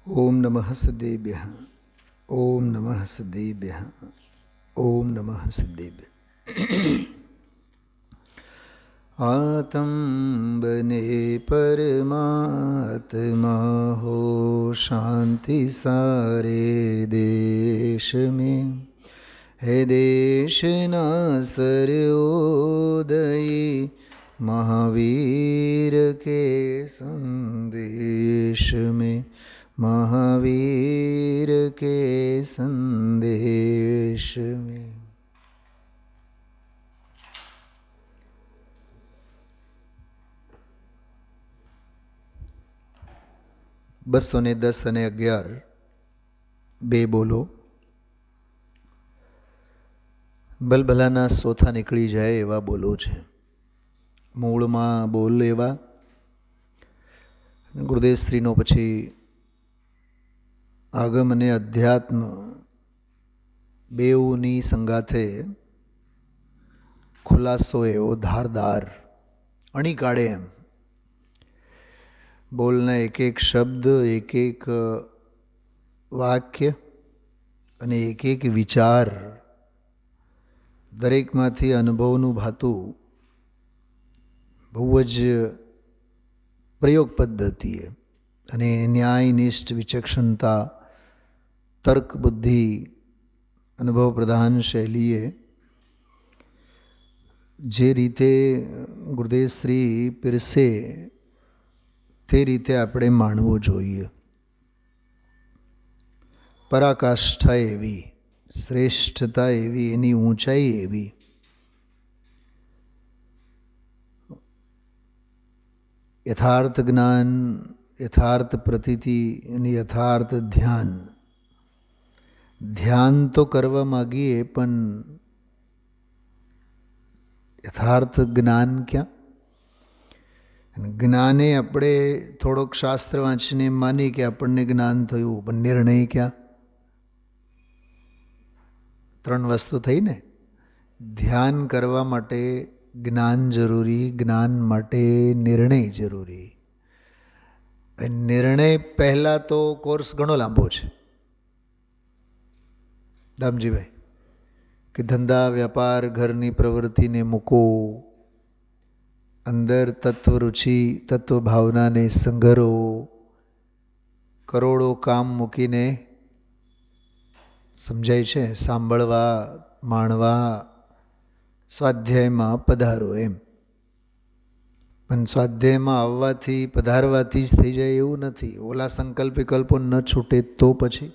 ओम नमः सदेभ्यः। ओम नमः सदेभ्यः। ओम नमः सदेभ्यः। आत्म बने परमात्मा हो, शांति सारे देश में है। देश ना सर्वोदय महावीर के संदेश में, महावीर के संदेश में। बसो ने 10 અને 11 બે બોલો. બલબલાના સોથા નીકળી જાય એવા બોલો છે. મૂળમાં બોલ એવા. ગુરુદેવ શ્રીનો પછી આગમ અને અધ્યાત્મ બેઉની સંગાથે ખુલાસો એવો ધારદાર અણી કાઢે એમ. બોલના એક એક શબ્દ, એક એક વાક્ય અને એક એક વિચાર દરેકમાંથી અનુભવનું ભાતું બહુ જ પ્રયોગ પદ્ધતિએ અને ન્યાયનિષ્ઠ વિચક્ષણતા, તર્ક બુદ્ધિ, અનુભવ પ્રધાન શૈલીએ જે રીતે ગુરુદેવ શ્રી પીરસે તે રીતે આપણે માણવું જોઈએ. પરાકાષ્ઠા એવી, શ્રેષ્ઠતા એવી, એની ઊંચાઈ એવી. યથાર્થ જ્ઞાન, યથાર્થ પ્રતીતિ અને યથાર્થ ધ્યાન. ધ્યાન તો કરવા માગીએ પણ યથાર્થ જ્ઞાન ક્યાં? જ્ઞાને આપણે થોડોક શાસ્ત્ર વાંચીને માની કે આપણને જ્ઞાન થયું, પણ નિર્ણય ક્યાં? 3 વસ્તુ થઈ ને. ધ્યાન કરવા માટે જ્ઞાન જરૂરી, જ્ઞાન માટે નિર્ણય જરૂરી. નિર્ણય પહેલાં તો કોર્સ ઘણો લાંબો છે દામજીભાઈ, કે ધંધા વ્યાપાર ઘરની પ્રવૃત્તિને મૂકો, અંદર તત્વરુચિ તત્વ ભાવનાને સંઘરો, કરોડો કામ મૂકીને સમજાય છે સાંભળવા, માણવા, સ્વાધ્યાયમાં પધારો એમ. પણ સ્વાધ્યાયમાં આવવાથી, પધારવાથી જ થઈ જાય એવું નથી. ઓલા સંકલ્પ વિકલ્પો ન છૂટે તો પછી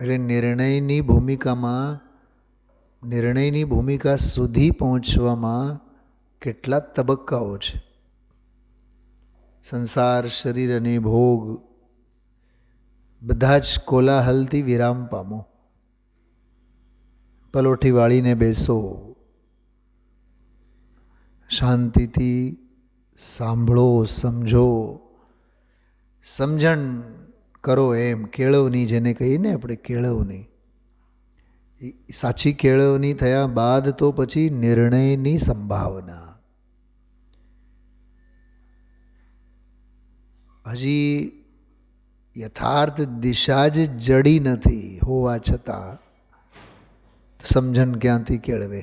એટલે નિર્ણયની ભૂમિકામાં, નિર્ણયની ભૂમિકા સુધી પહોંચવામાં કેટલા તબક્કાઓ છે. સંસાર, શરીર અને ભોગ બધા જ કોલાહલથી વિરામ પામો. પલોઠી વાળીને બેસો, શાંતિથી સાંભળો, સમજો, સમજણ કરો એમ. કેળવણી જેને કહીને આપણે, કેળવણી. સાચી કેળવણી થયા બાદ તો પછી નિર્ણયની સંભાવના. હજી યથાર્થ દિશા જ જડી નથી હોવા છતાં સમજણ ક્યાંથી કેળવે?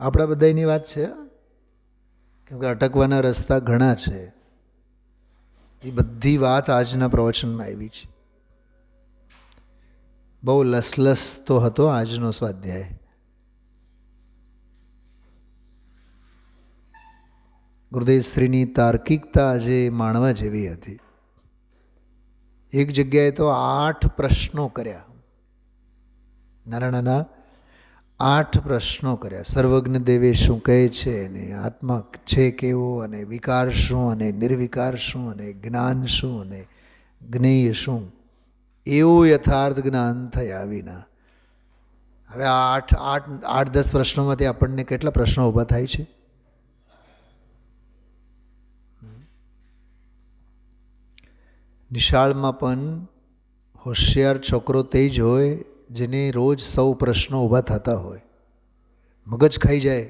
આપણા બધાની વાત છે, કેમ કે અટકવાના રસ્તા ઘણા છે. એ બધી વાત આજના પ્રવચનમાં આવી છે. બહુ લસલસ તો હતો આજનો સ્વાધ્યાય. ગુરુદેવ શ્રીની તાર્કિકતા આજે માણવા જેવી હતી. એક જગ્યાએ તો 8 પ્રશ્નો કર્યા, નાના નાના 8 પ્રશ્નો કર્યા. સર્વજ્ઞ દેવે શું કહે છે, અને આત્મા છે કેવો, અને વિકાર શું, અને નિર્વિકાર શું, અને જ્ઞાન શું, અને જ્ઞેય શું. એવું યથાર્થ જ્ઞાન થયા વિના. હવે આ 8-10 પ્રશ્નોમાંથી આપણને કેટલા પ્રશ્નો ઊભા થાય છે? નિશાળમાં પણ હોશિયાર છોકરો તે જ હોય જેને રોજ 100 પ્રશ્નો ઊભા થતા હોય. મગજ ખાઈ જાય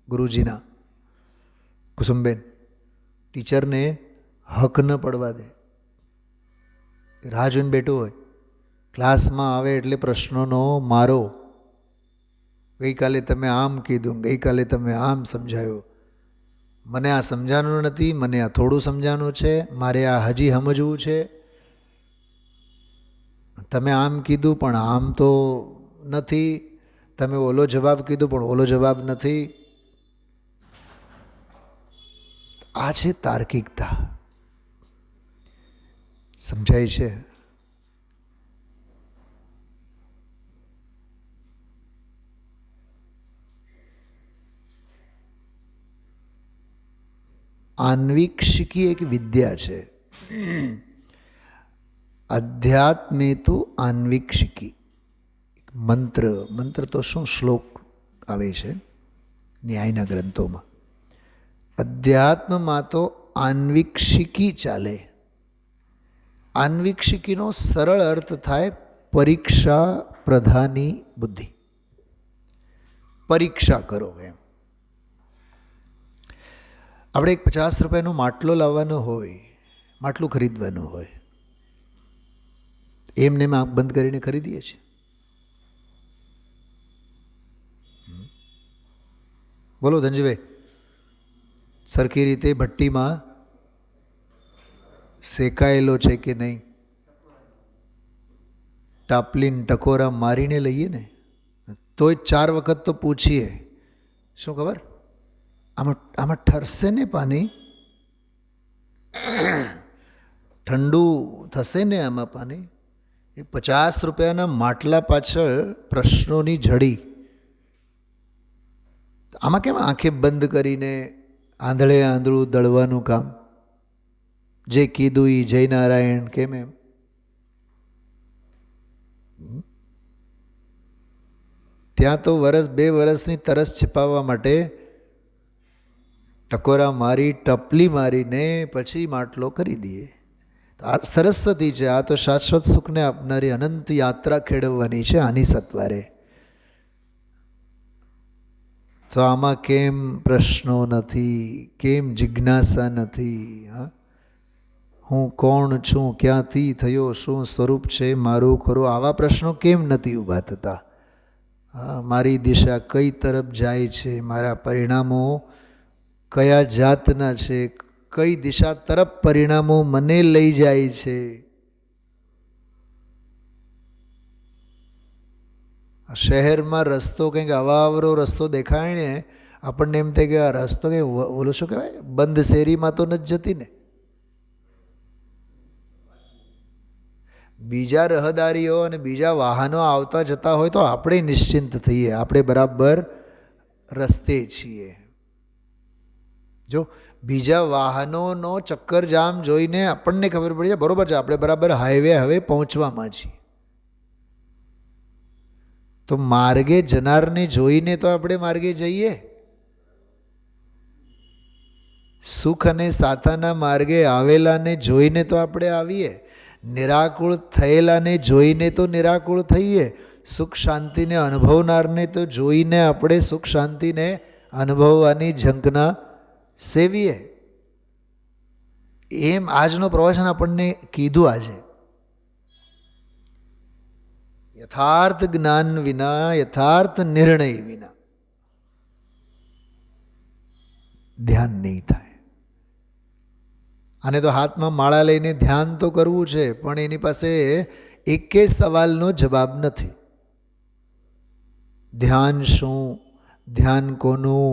ગુરુજીના. કુસુમબેન ટીચરને હક ન પડવા દે. રાહ જોઈને બેઠું હોય, ક્લાસમાં આવે એટલે પ્રશ્નોનો મારો. ગઈકાલે તમે આમ કીધું, ગઈકાલે તમે આમ સમજાયું, મને આ સમજાનું નથી, મને આ થોડું સમજાનું છે, મારે આ હજી સમજવું છે. તમે આમ કીધું પણ આમ તો નથી, તમે ઓલો જવાબ કીધું પણ ઓલો જવાબ નથી. આ છે તાર્કિકતા. સમજાય છે? આન્વીક્ષિકી એક વિદ્યા છે. અધ્યાત્મે તો આન્વીક્ષિકી મંત્ર. મંત્ર તો શું, શ્લોક આવે છે ન્યાયના ગ્રંથોમાં. અધ્યાત્મમાં તો આન્વીક્ષિકી ચાલે. આન્વીક્ષિકીનો સરળ અર્થ થાય પરીક્ષા પ્રધાની બુદ્ધિ. પરીક્ષા કરો એમ. આપણે એક 50 રૂપિયાનો માટલો લાવવાનો હોય, માટલું ખરીદવાનું હોય, એમને એમ આંખ બંધ કરીને ખરીદીએ છીએ. બોલો ધનજીભાઈ, સરખી રીતે ભઠ્ઠીમાં શેકાયેલો છે કે નહીં? ટાપલીન ટકોરા મારીને લઈએ ને, તોય 4 વખત તો પૂછીએ, શું ખબર આમાં ઠરશે ને પાણી? ઠંડુ થશે ને આમાં પાણી? એ 50 રૂપિયાના માટલા પાછળ પ્રશ્નોની જડી. આમાં કેમ આંખે બંધ કરીને આંધળે આંધળું દળવાનું કામ? જે કીધું એ જય નારાયણ કેમ એમ? ત્યાં તો 2 વર્ષની તરસ छिपाવવા માટે ટકોરા મારી, ટપલી મારીને પછી માટલો કરી દઈએ. આ સરસ્વતી છે. આ તો શાશ્વત સુખને આપનારી અનંત યાત્રા ખેડવવાની છે આની સત્વારે. તો આમાં કેમ પ્રશ્નો નથી? કેમ જિજ્ઞાસા નથી? હા, હું કોણ છું? ક્યાંથી થયો? શું સ્વરૂપ છે મારું ખરું? આવા પ્રશ્નો કેમ નથી ઊભા થતા? હા, મારી દિશા કઈ તરફ જાય છે? મારા પરિણામો કયા જાતના છે? કઈ દિશા તરફ પરિણામો મને લઈ જાય છે? શહેરમાં રસ્તો કંઈક અવાવરો રસ્તો દેખાય ને, આપણને એમ થાય કે આ રસ્તો કંઈ ઓલો શું કહેવાય, બંધ શેરીમાં તો નથી જતી ને. બીજા રહદારીઓ અને બીજા વાહનો આવતા જતા હોય તો આપણે નિશ્ચિંત થઈએ, આપણે બરાબર રસ્તે છીએ. જો બીજા વાહનોનો ચક્કરજામ જોઈને આપણને ખબર પડી જાય બરાબર છે, આપણે બરાબર હાઈવે હવે પહોંચવામાં છીએ. તો માર્ગે જનારને જોઈને તો આપણે માર્ગે જઈએ. સુખ અને સાતાના માર્ગે આવેલાને જોઈને તો આપણે આવીએ. નિરાકુળ થયેલાને જોઈને તો નિરાકુળ થઈએ. સુખ શાંતિને અનુભવનારને તો જોઈને આપણે સુખ શાંતિને અનુભવવાની ઝંખના સેવીએ. એમ આજનો પ્રવચન આપણને કીધું. આજે યથાર્થ જ્ઞાન વિના, યથાર્થ નિર્ણય વિના ધ્યાન નહીં થાય. આને તો હાથમાં માળા લઈને ધ્યાન તો કરવું છે, પણ એની પાસે એકે સવાલનો જવાબ નથી. ધ્યાન શું? ધ્યાન કોનું?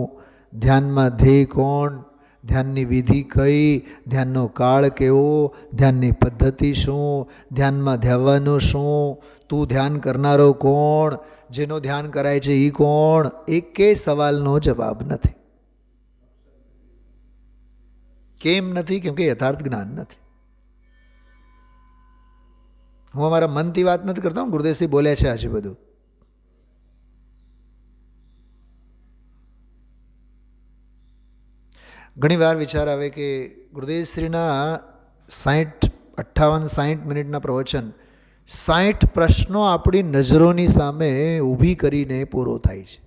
ધ્યાનમાં ધ્યેય કોણ? ધ્યાનની વિધિ કઈ? ધ્યાનનો કાળ કેવો? ધ્યાનની પદ્ધતિ શું? ધ્યાનમાં ધ્યાવવાનું શું? તું ધ્યાન કરનારો કોણ? જેનો ધ્યાન કરાય છે એ કોણ? એકે સવાલનો જવાબ નથી. કેમ નથી? કેમ કે યથાર્થ જ્ઞાન નથી. હું અમારા મનથી વાત નથી કરતો, ગુરુદેવશ્રી બોલ્યા છે આજે બધું. ઘણી વાર વિચાર આવે કે ગુરુદેવશ્રીના 58 મિનિટના પ્રવચન 60 પ્રશ્નો આપણી નજરોની સામે ઊભી કરીને પૂરો થાય છે.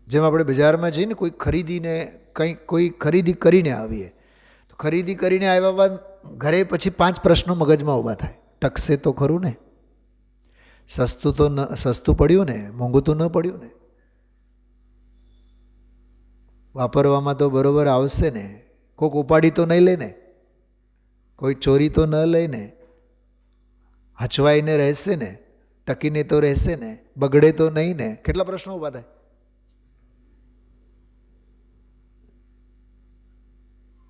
જેમ આપણે બજારમાં જઈને કોઈ ખરીદી કરીને આવીએ, તો ખરીદી કરીને આવ્યા બાદ ઘરે પછી 5 પ્રશ્નો મગજમાં ઊભા થાય. ટકશે તો ખરું ને? સસ્તું પડ્યું ને? મોંઘું તો ન પડ્યું ને? વાપરવામાં તો બરોબર આવશે ને? કોઈક ઉપાડી તો નહીં લે ને? કોઈ ચોરી તો ન લે ને? હચવાઈને રહેશે ને? ટકીને તો રહેશે ને? બગડે તો નહીં ને? કેટલા પ્રશ્નો ઊભા થાય.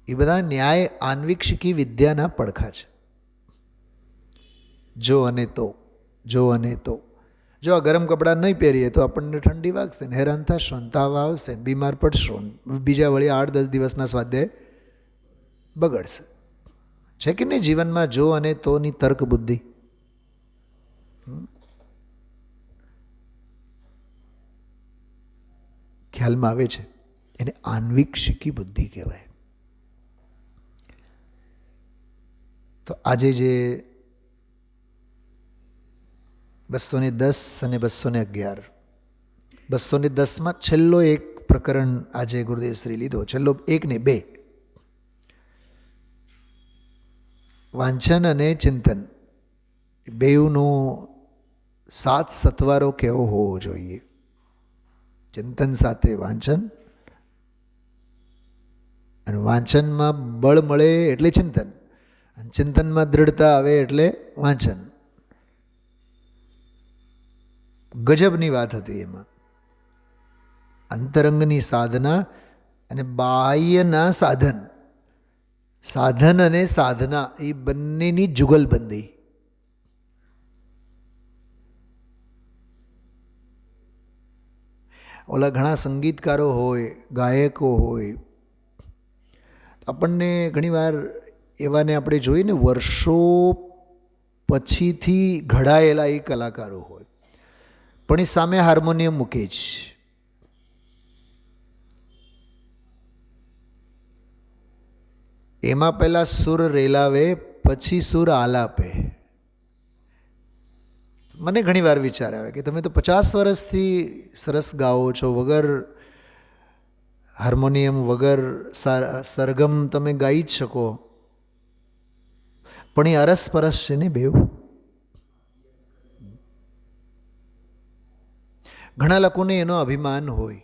એ બધા ન્યાય આન્વીક્ષિકી વિદ્યાના પડખા છે. જો અને તો, જો અને તો. જો આ ગરમ કપડાં નહીં પહેરીએ તો આપણને ઠંડી વાગશે ને, હેરાન થશો ને, તાવ આવશે ને, બીમાર પડશો ને, બીજા વળી 8-10 દિવસના સ્વાધ્યાય બગડશે. છે કે નહીં જીવનમાં જો અને તોની તર્ક બુદ્ધિ? ખ્યાલમાં આવે છે? એને આન્વીક્ષિકી બુદ્ધિ કહેવાય. તો આજે જે 210 અને 211, 210માં છેલ્લો એક પ્રકરણ આજે ગુરુદેવ શ્રી લીધો. છેલ્લો 1 ને 2, વાંચન અને ચિંતન બેઉનો સાથ સત્વારો કેવો હોવો જોઈએ. ચિંતન સાથે વાંચન, અને વાંચનમાં બળ મળે એટલે ચિંતન, અને ચિંતનમાં દૃઢતા આવે એટલે વાંચન. ગજબની વાત હતી એમાં. અંતરંગની સાધના અને બાહ્યના સાધન, સાધન અને સાધના, એ બંનેની જુગલબંધી. ઓલા ઘણા સંગીતકારો હોય, ગાયકો હોય, આપણને ઘણીવાર એવાને આપણે જોઈએ ને, વર્ષો પછીથી ઘડાયેલા એ કલાકારો હોય, પણ એ સામે હાર્મોનિયમ મૂકે જ. એમાં પહેલાં સુર રેલાવે, પછી સુર આલાપે. મને ઘણીવાર વિચાર આવે કે તમે તો 50 વર્ષથી સરસ ગાઓ છો, વગર હાર્મોનિયમ, વગર સરગમ તમે ગાઈ જ શકો, પણ એ અરસપરસ છે ને બેવ. ઘણા લોકોને એનો અભિમાન હોય.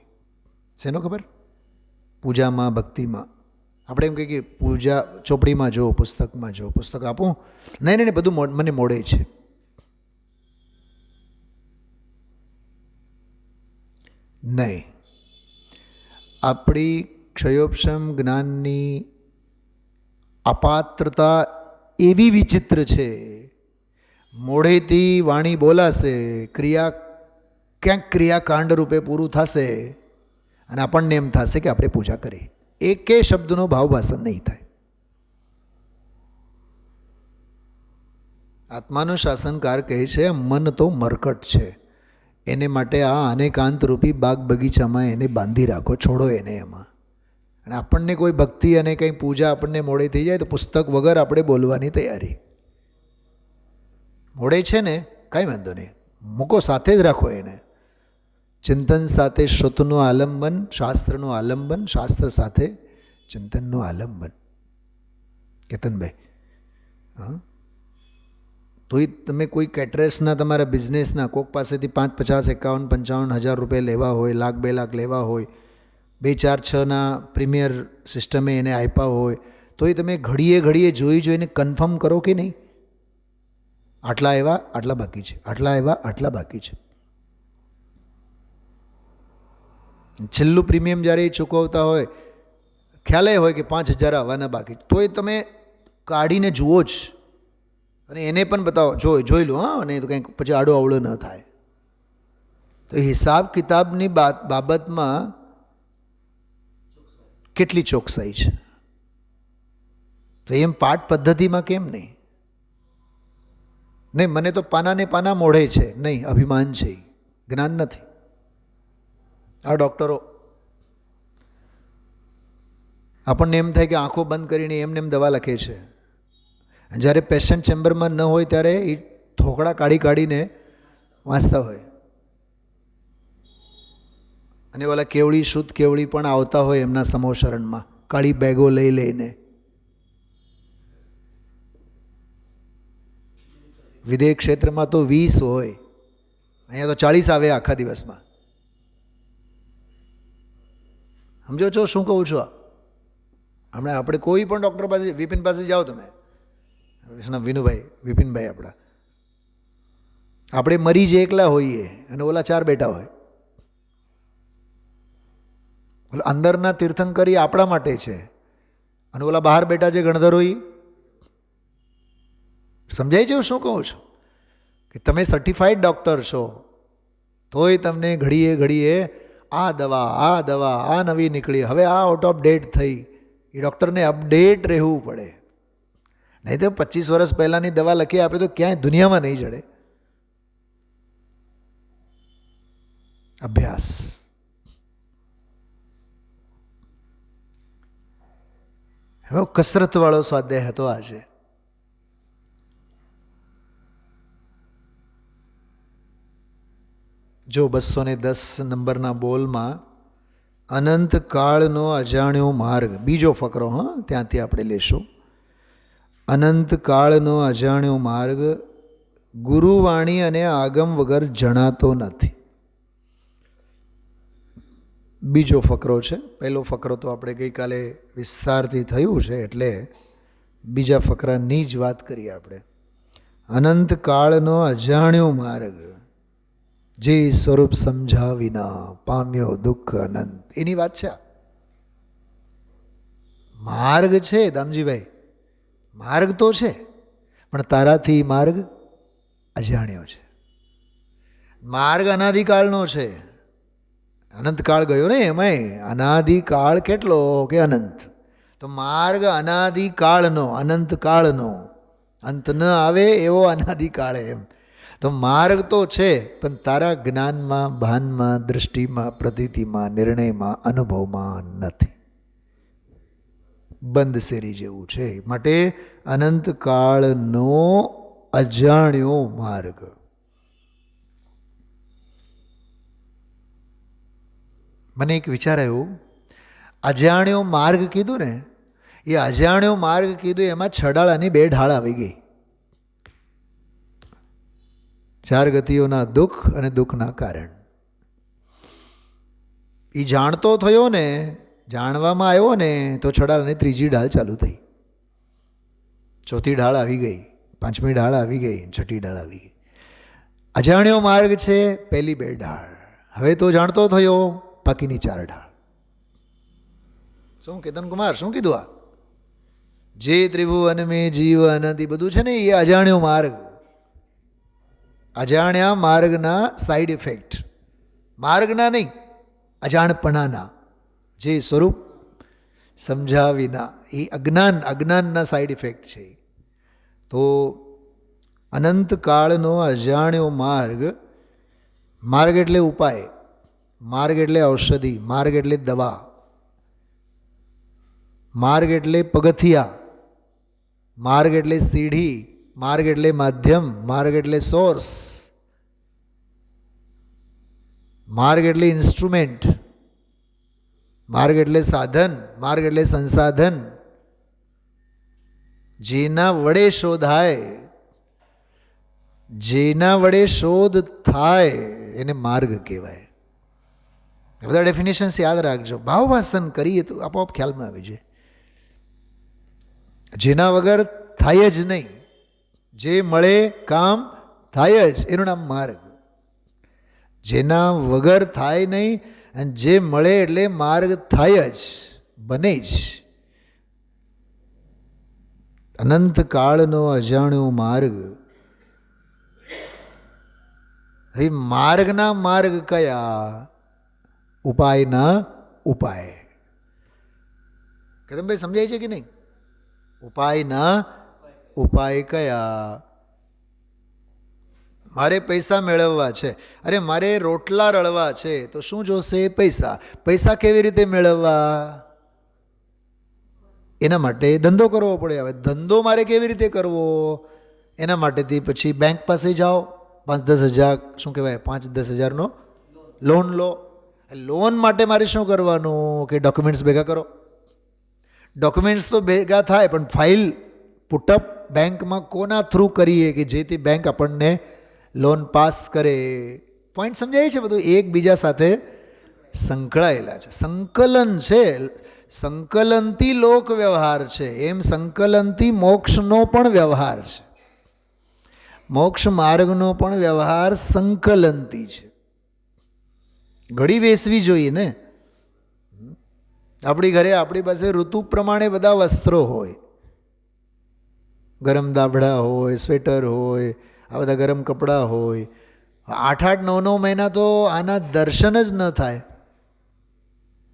શેનો ખબર? પૂજામાં, ભક્તિમાં. આપણે એમ કહીએ કે પૂજા ચોપડીમાં જો, પુસ્તકમાં જો, પુસ્તક આપું, નહીં નહીં બધું મને મોડે છે. નહીં, આપણી ક્ષયોપશમ જ્ઞાનની અપાત્રતા એવી વિચિત્ર છે. મોઢેથી વાણી બોલાશે, ક્યાંક ક્રિયાકાંડ રૂપે પૂરું થશે, અને આપણને એમ થશે કે આપણે પૂજા કરી. એકે શબ્દનો ભાવભાષણ નહીં થાય. આત્માનો શાસનકાર કહે છે મન તો મરકટ છે, એને માટે આ અનેકાંત રૂપી બાગ બગીચામાં એને બાંધી રાખો, છોડો એને એમાં. અને આપણને કોઈ ભક્તિ અને કંઈ પૂજા આપણને મોડે થઈ જાય તો પુસ્તક વગર આપણે બોલવાની તૈયારી. મોડે છે ને, કાંઈ વાંધો નહીં, મૂકો, સાથે જ રાખો એને. ચિંતન સાથે શ્રુતનું આલંબન, શાસ્ત્રનું આલંબન, શાસ્ત્ર સાથે ચિંતનનું આલંબન. કેતનભાઈ, હા, તો એ તમે કોઈ કેટરર્સના, તમારા બિઝનેસના કોઈક પાસેથી 5, 50, 51, 55 હજાર રૂપિયા લેવા હોય, 1 લાખ 2 લાખ લેવા હોય, 2, 4, 6ના પ્રીમિયર સિસ્ટમે એને આપ્યા હોય, તો એ તમે ઘડીએ જોઈને કન્ફર્મ કરો કે નહીં, આટલા આવ્યા, આટલા બાકી છે, આટલા આવ્યા, આટલા બાકી છે. છેલ્લું પ્રીમિયમ જ્યારે એ ચૂકવતા હોય, ખ્યાલ એ હોય કે 5,000 આવવાના બાકી, તો એ તમે કાઢીને જુઓ જ, અને એને પણ બતાવો, જોઈ લો, હા, અને તો કંઈક પછી આડો અવળો ન થાય. તો હિસાબ કિતાબની બાબતમાં કેટલી ચોકસાઈ છે, તો એમ પાઠ પદ્ધતિમાં કેમ નહીં? નહીં, મને તો પાના મોઢે છે, નહીં, અભિમાન છે, જ્ઞાન નથી. આ ડૉક્ટરો આપણને એમ થાય કે આંખો બંધ કરીને એમને એમ દવા લખે છે. જ્યારે પેશન્ટ ચેમ્બરમાં ન હોય ત્યારે એ થોકડા કાઢીને વાંચતા હોય. અને ઓલા કેવળી શુદ્ધ કેવળી પણ આવતા હોય એમના સમોશરણમાં કાળી બેગો લઈ લઈને. વિદેશ ક્ષેત્રમાં તો 20 હોય, અહીંયા તો 40 આવે આખા દિવસમાં. સમજો છો શું કહું છું? હમણાં આપણે કોઈ પણ ડૉક્ટર પાસે, વિપિન પાસે જાઓ તમે, વિનુભાઈ, વિપિનભાઈ આપણા, આપણે મરીજ એકલા હોઈએ અને ઓલા 4 બેટા હોય. અંદરના તીર્થંકરી આપણા માટે છે અને ઓલા બહાર બેટા જે ગણધરો હોય. સમજાય છે શું કહું છું? કે તમે સર્ટિફાઈડ ડૉક્ટર છો તોય તમને ઘડીએ ઘડીએ આ દવા આ નવી નીકળી, હવે આ આઉટ ઓફ ડેટ થઈ, એ ડૉક્ટરને અપડેટ રહેવું પડે. નહીં તો 25 વર્ષ પહેલાંની દવા લખી આપે તો ક્યાંય દુનિયામાં નહીં જડે. અભ્યાસ. હવે કસરતવાળો સ્વાધ્યાય હતો આજે. જો 210 નંબરના બોલમાં અનંત કાળનો અજાણ્યો માર્ગ, બીજો ફકરો, ત્યાંથી આપણે લેશું. અનંત કાળનો અજાણ્યો માર્ગ ગુરુવાણી અને આગમ વગર જણાતો નથી. બીજો ફકરો છે. પહેલો ફકરો તો આપણે ગઈકાલે વિસ્તારથી થયું છે એટલે બીજા ફકરાની જ વાત કરીએ આપણે. અનંત કાળનો અજાણ્યો માર્ગ જે સ્વરૂપ સમજા વિના પામ્યો દુઃખ અનંત, એની વાત છે. માર્ગ છે દામજીભાઈ, માર્ગ તો છે, પણ તારાથી માર્ગ અજાણ્યો છે. માર્ગ અનાદિકાળનો છે. અનંતકાળ ગયો ને, એમાંય અનાદિકાળ કેટલો કે અનંત. તો માર્ગ અનાદિકાળનો, અનંતકાળનો, અંત ન આવે એવો અનાદિકાળ એમ. તો માર્ગ તો છે, પણ તારા જ્ઞાનમાં, ભાનમાં, દૃષ્ટિમાં, પ્રતીતિમાં, નિર્ણયમાં, અનુભવમાં નથી. બંધ શેરી જેવું છે. માટે અનંતકાળનો અજાણ્યો માર્ગ. મને એક વિચાર આવ્યો, અજાણ્યો માર્ગ કીધું ને, એ અજાણ્યો માર્ગ કીધું એમાં છડાળાની 2 ઢાળ આવી ગઈ. 4 ગતિઓના દુઃખ અને દુઃખના કારણ. એ જાણતો થયો ને, જાણવામાં આવ્યો ને, તો છડાળાની 3જી ઢાળ ચાલુ થઈ, 4થી ઢાળ આવી ગઈ, 5મી ઢાળ આવી ગઈ, 6ઠી ઢાળ આવી ગઈ. અજાણ્યો માર્ગ છે, પહેલી 2 ઢાળ. હવે તો જાણતો થયો, બાકીની 4 ઢાળ. શું કેતન કુમાર શું કીધું? આ જે ત્રિભુવન મેં જીવ અનંત બધું છે ને, એ અજાણ્યો માર્ગ. અજાણ્યા માર્ગના સાઈડ ઇફેક્ટ, માર્ગના નહીં, અજાણપણાના, જે સ્વરૂપ સમજ્યા વિના, એ અજ્ઞાનના સાઈડ ઇફેક્ટ છે. તો અનંતકાળનો અજાણ્યો માર્ગ, માર્ગ એટલે ઉપાય, માર્ગ એટલે ઔષધિ, માર્ગ એટલે દવા, માર્ગ એટલે પગથિયા, માર્ગ એટલે સીઢી, માર્ગ એટલે માધ્યમ, માર્ગ એટલે સોર્સ, માર્ગ એટલે ઇન્સ્ટ્રુમેન્ટ, માર્ગ એટલે સાધન, માર્ગ એટલે સંસાધન. જેના વડે શોધાય, જેના વડે શોધ થાય એને માર્ગ કહેવાય. બધા ડેફિનેશન્સ યાદ રાખજો. ભાવવાસન કરીએ તો આપોઆપ ખ્યાલમાં આવી જાય. જેના વગર થાય જ નહીં, જે મળે કામ થાય જ, એનું નામ માર્ગ. જેના વગર થાય નહીં અને જે મળે એટલે માર્ગ થાય જ, બને જ. અનંતકાળનો અજાણ્યો માર્ગ. હવે માર્ગના માર્ગ કયા? ઉપાયના ઉપાય. કદમભાઈ સમજાય છે કે નહીં? ઉપાયના ઉપાય કયા? મારે પૈસા મેળવવા છે, અરે મારે રોટલા રળવા છે, તો શું જોશે? પૈસા. પૈસા કેવી રીતે મેળવવા? એના માટે ધંધો કરવો પડે. હવે ધંધો મારે કેવી રીતે કરવો? એના માટેથી પછી બેંક પાસે જાઓ, 5-10 હજાર, શું કહેવાય, 5-10 હજારનો લોન લો. લોન માટે મારે શું કરવાનું કે ડોક્યુમેન્ટ્સ ભેગા કરો. ડોક્યુમેન્ટ્સ તો ભેગા થાય, પણ ફાઇલ પુટઅપ બેંકમાં કોના થ્રુ કરીએ કે જેથી બેંક આપણને લોન પાસ કરે. પોઈન્ટ સમજાય છે? બધું એકબીજા સાથે સંકળાયેલા છે. સંકલન છે, સંકલનથી લોક વ્યવહાર છે, એમ સંકલનથી મોક્ષનો પણ વ્યવહાર છે. મોક્ષ માર્ગનો પણ વ્યવહાર સંકલનથી છે. ઘડી બેસવી જોઈએ ને. આપણી ઘરે આપણી પાસે ઋતુ પ્રમાણે બધા વસ્ત્રો હોય, ગરમ દાબડા હોય, સ્વેટર હોય, આ બધા ગરમ કપડાં હોય. 8-8, 9-9 મહિના તો આના દર્શન જ ન થાય.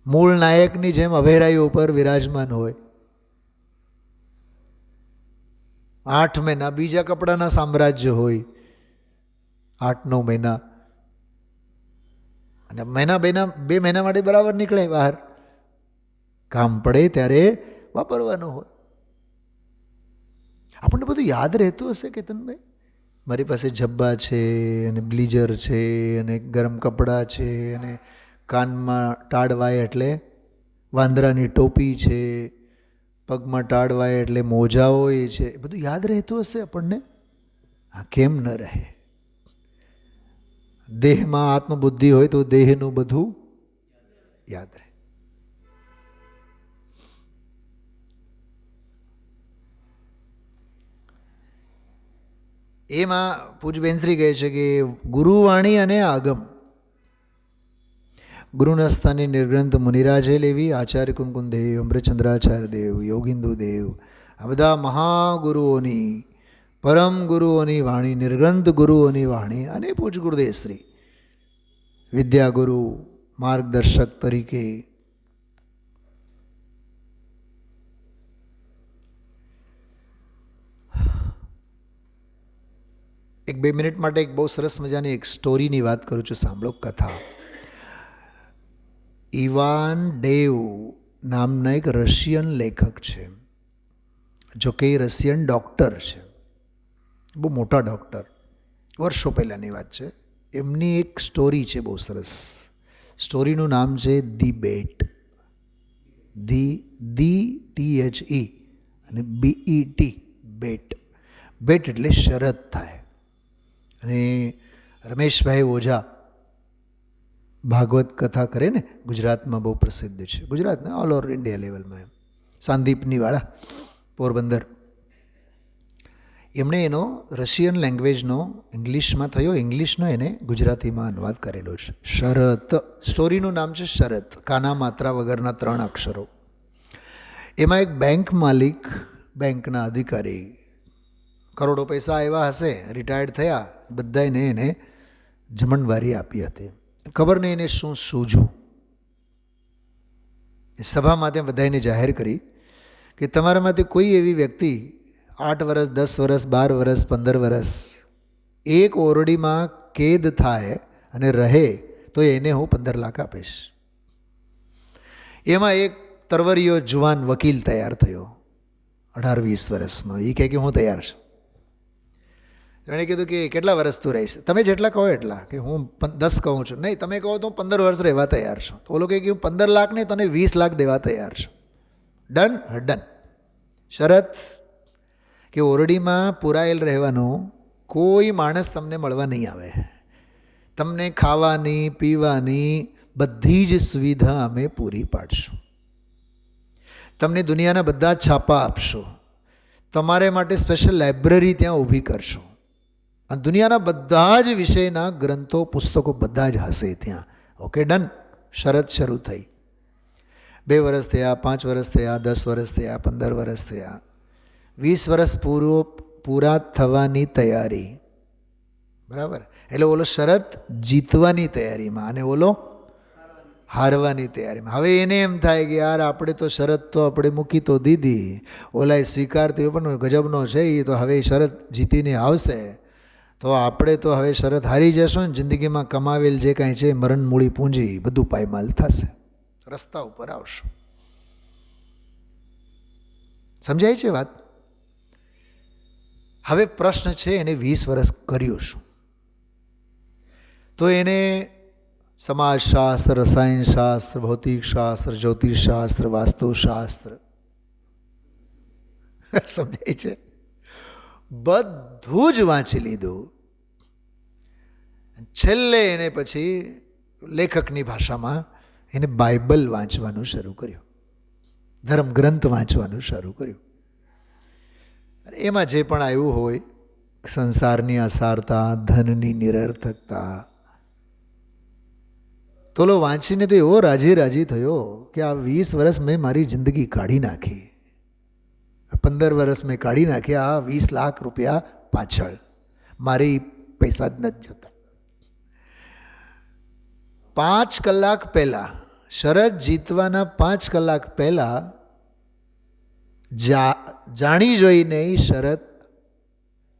મૂળ નાયકની જેમ અભેરાઈ ઉપર વિરાજમાન હોય. 8 મહિના બીજા કપડાના સામ્રાજ્ય હોય. 8-9 મહિના અને બે મહિના માટે બરાબર નીકળે બહાર. કામ પડે ત્યારે વાપરવાનું હોય. આપણને બધું યાદ રહેતું હશે કેતનભાઈ? મારી પાસે જબ્બા છે અને બ્લીઝર છે અને ગરમ કપડાં છે અને કાનમાં ટાળવાય એટલે વાંદરાની ટોપી છે, પગમાં ટાળવાય એટલે મોજાઓ એ છે. બધું યાદ રહેતું હશે આપણને? હા, કેમ ન રહે? દેહમાં આત્મબુદ્ધિ હોય તો દેહનું બધું યાદ રહે. એમાં પૂજબેનશ્રી કહે છે કે ગુરુવાણી અને આગમ, ગુરુના સ્થાને નિર્ગ્રંથ મુનિરાજે લેવી, આચાર્ય કુંકુમદેવ, અમૃતચંદ્રાચાર્ય દેવ, યોગિંદુ દેવ, આ બધા મહાગુરુઓની, પરમ ગુરુઓની વાણી, નિર્ગ્રંથ ગુરુઓની વાણી અને પૂજ ગુરુદેવશ્રી વિદ્યાગુરુ માર્ગદર્શક તરીકે એક 2 મિનિટ માટે એક બહુ સરસ મજાની એક સ્ટોરીની વાત કરું છું, સાંભળો કથા. ઇવાન ડેવ નામના એક રશિયન લેખક છે. જો કે એ રશિયન ડૉક્ટર છે, બહુ મોટા ડૉક્ટર, વર્ષો પહેલાંની વાત છે. એમની એક સ્ટોરી છે બહુ સરસ. સ્ટોરીનું નામ છે ધી બેટ. THE અને BET, બેટ. બેટ એટલે શરત થાય. અને રમેશભાઈ ઓઝા ભાગવત કથા કરે ને, ગુજરાતમાં બહુ પ્રસિદ્ધ છે, ગુજરાતના ઓલ ઓવર ઇન્ડિયા લેવલમાં. સાંદીપની વાળા, પોરબંદર. એમણે એનો રશિયન લેંગ્વેજનો ઇંગ્લિશમાં થયો, ઇંગ્લિશનો એને ગુજરાતીમાં અનુવાદ કરેલો છે. શરત, સ્ટોરીનું નામ છે શરત, કાના માત્રા વગરના 3 અક્ષરો. એમાં એક બેંક માલિક, બેંકના અધિકારી, કરોડો પૈસા આવ્યા હશે, રિટાયર્ડ થયા, બધાને એને જમણવારી આપી હતી. ખબર નહીં એને શું સૂઝ્યું. સભામાં ત્યાં બધાને જાહેર કરી કે તમારામાંથી કોઈ એવી વ્યક્તિ 8 વર્ષ, 10 વર્ષ, 12 વર્ષ, 15 વર્ષ એક ઓરડીમાં કેદ થાય અને રહે તો એને હું 15 લાખ આપીશ. એમાં એક તરવરીયો જુવાન વકીલ તૈયાર થયો, 18-20 વર્ષનો. એ કહે કે હું તૈયાર છું. એણે કીધું કે કેટલા વર્ષ તું રહીશ? તમે જેટલા કહો એટલા. કે હું 10 કહું છું. નહીં, તમે કહો તો હું 15 વર્ષ રહેવા તૈયાર છું. તો ઓલો કહે કે હું 15 લાખ નહીં, તને 20 લાખ દેવા તૈયાર છું. ડન? ડન. શરત કે ઓરડીમાં પુરાયેલ રહેવાનું, કોઈ માણસ તમને મળવા નહીં આવે. તમને ખાવાની, પીવાની બધી જ સુવિધા અમે પૂરી પાડશું. તમને દુનિયાના બધા છાપા આપશું. તમારે માટે સ્પેશિયલ લાઇબ્રેરી ત્યાં ઊભી કરશું. અને દુનિયાના બધા જ વિષયના ગ્રંથો, પુસ્તકો બધા જ હશે ત્યાં. Okay, done. શરત શરૂ થઈ. 2 વર્ષ થયા, 5 વર્ષ થયા, 10 વર્ષ થયા, 15 વર્ષ થયા, 20 વર્ષ પૂરા થવાની તૈયારી. બરાબર? એટલે ઓલો શરત જીતવાની તૈયારીમાં અને ઓલો હારવાની તૈયારીમાં. હવે એને એમ થાય કે યાર આપણે તો શરત તો આપણે મૂકી તો દીધી, ઓલાએ સ્વીકારતી પણ ગજબનો છે, એ તો હવે શરત જીતીને આવશે, તો આપણે તો હવે શરત હારી જશું ને જિંદગીમાં કમાવેલ જે કાંઈ છે મરણ મૂડી પૂંજી બધું પાયમાલ થશે, રસ્તા ઉપર આવશું. સમજાય છે વાત? હવે પ્રશ્ન છે એને 20 વર્ષ કર્યું શું? તો એને સમાજશાસ્ત્ર, રસાયણશાસ્ત્ર, ભૌતિકશાસ્ત્ર, જ્યોતિષશાસ્ત્ર, વાસ્તુશાસ્ત્ર, સમજાય છે? બધું જ વાંચી લીધું. છેલ્લે એને પછી લેખકની ભાષામાં એને બાઇબલ વાંચવાનું શરૂ કર્યું, ધર્મગ્રંથ વાંચવાનું શરૂ કર્યું. એમાં જે પણ આવ્યું હોય, સંસારની અસારતા, ધનની નિરર્થકતા, તોલો વાંચીને તો એવો રાજી રાજી થયો કે આ 20 વર્ષ મેં મારી જિંદગી કાઢી નાખી, 15 વર્ષ મેં કાઢી નાખી, આ 20 લાખ રૂપિયા પાછળ મારી પૈસા જ નથી જતા. 5 કલાક પહેલાં, શરત જીતવાના 5 કલાક પહેલાં જાણી જોઈને એ શરત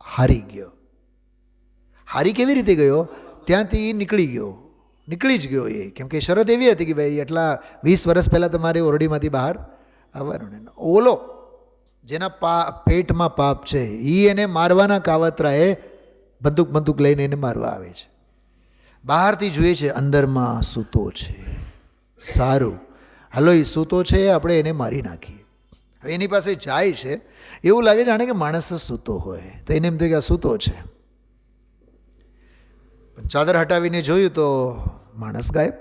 હારી ગયો. હારી કેવી રીતે ગયો? ત્યાંથી નીકળી જ ગયો એ. કેમ કે શરત એવી હતી કે ભાઈ એટલા 20 વર્ષ પહેલાં તમારે ઓરડીમાંથી બહાર આવવાનું ને. ઓલો જેના પેટમાં પાપ છે એ એને મારવાના કાવતરાએ બંદૂક લઈને એને મારવા આવે છે. બહારથી જોઈએ છે, અંદરમાં સૂતો છે. સારું, હાલો એ સૂતો છે, આપણે એને મારી નાખીએ. હવે એની પાસે જાય છે, એવું લાગે જાણે કે માણસ સૂતો હોય, તો એને એમ થયું કે આ સૂતો છે. ચાદર હટાવીને જોયું તો માણસ ગાયબ.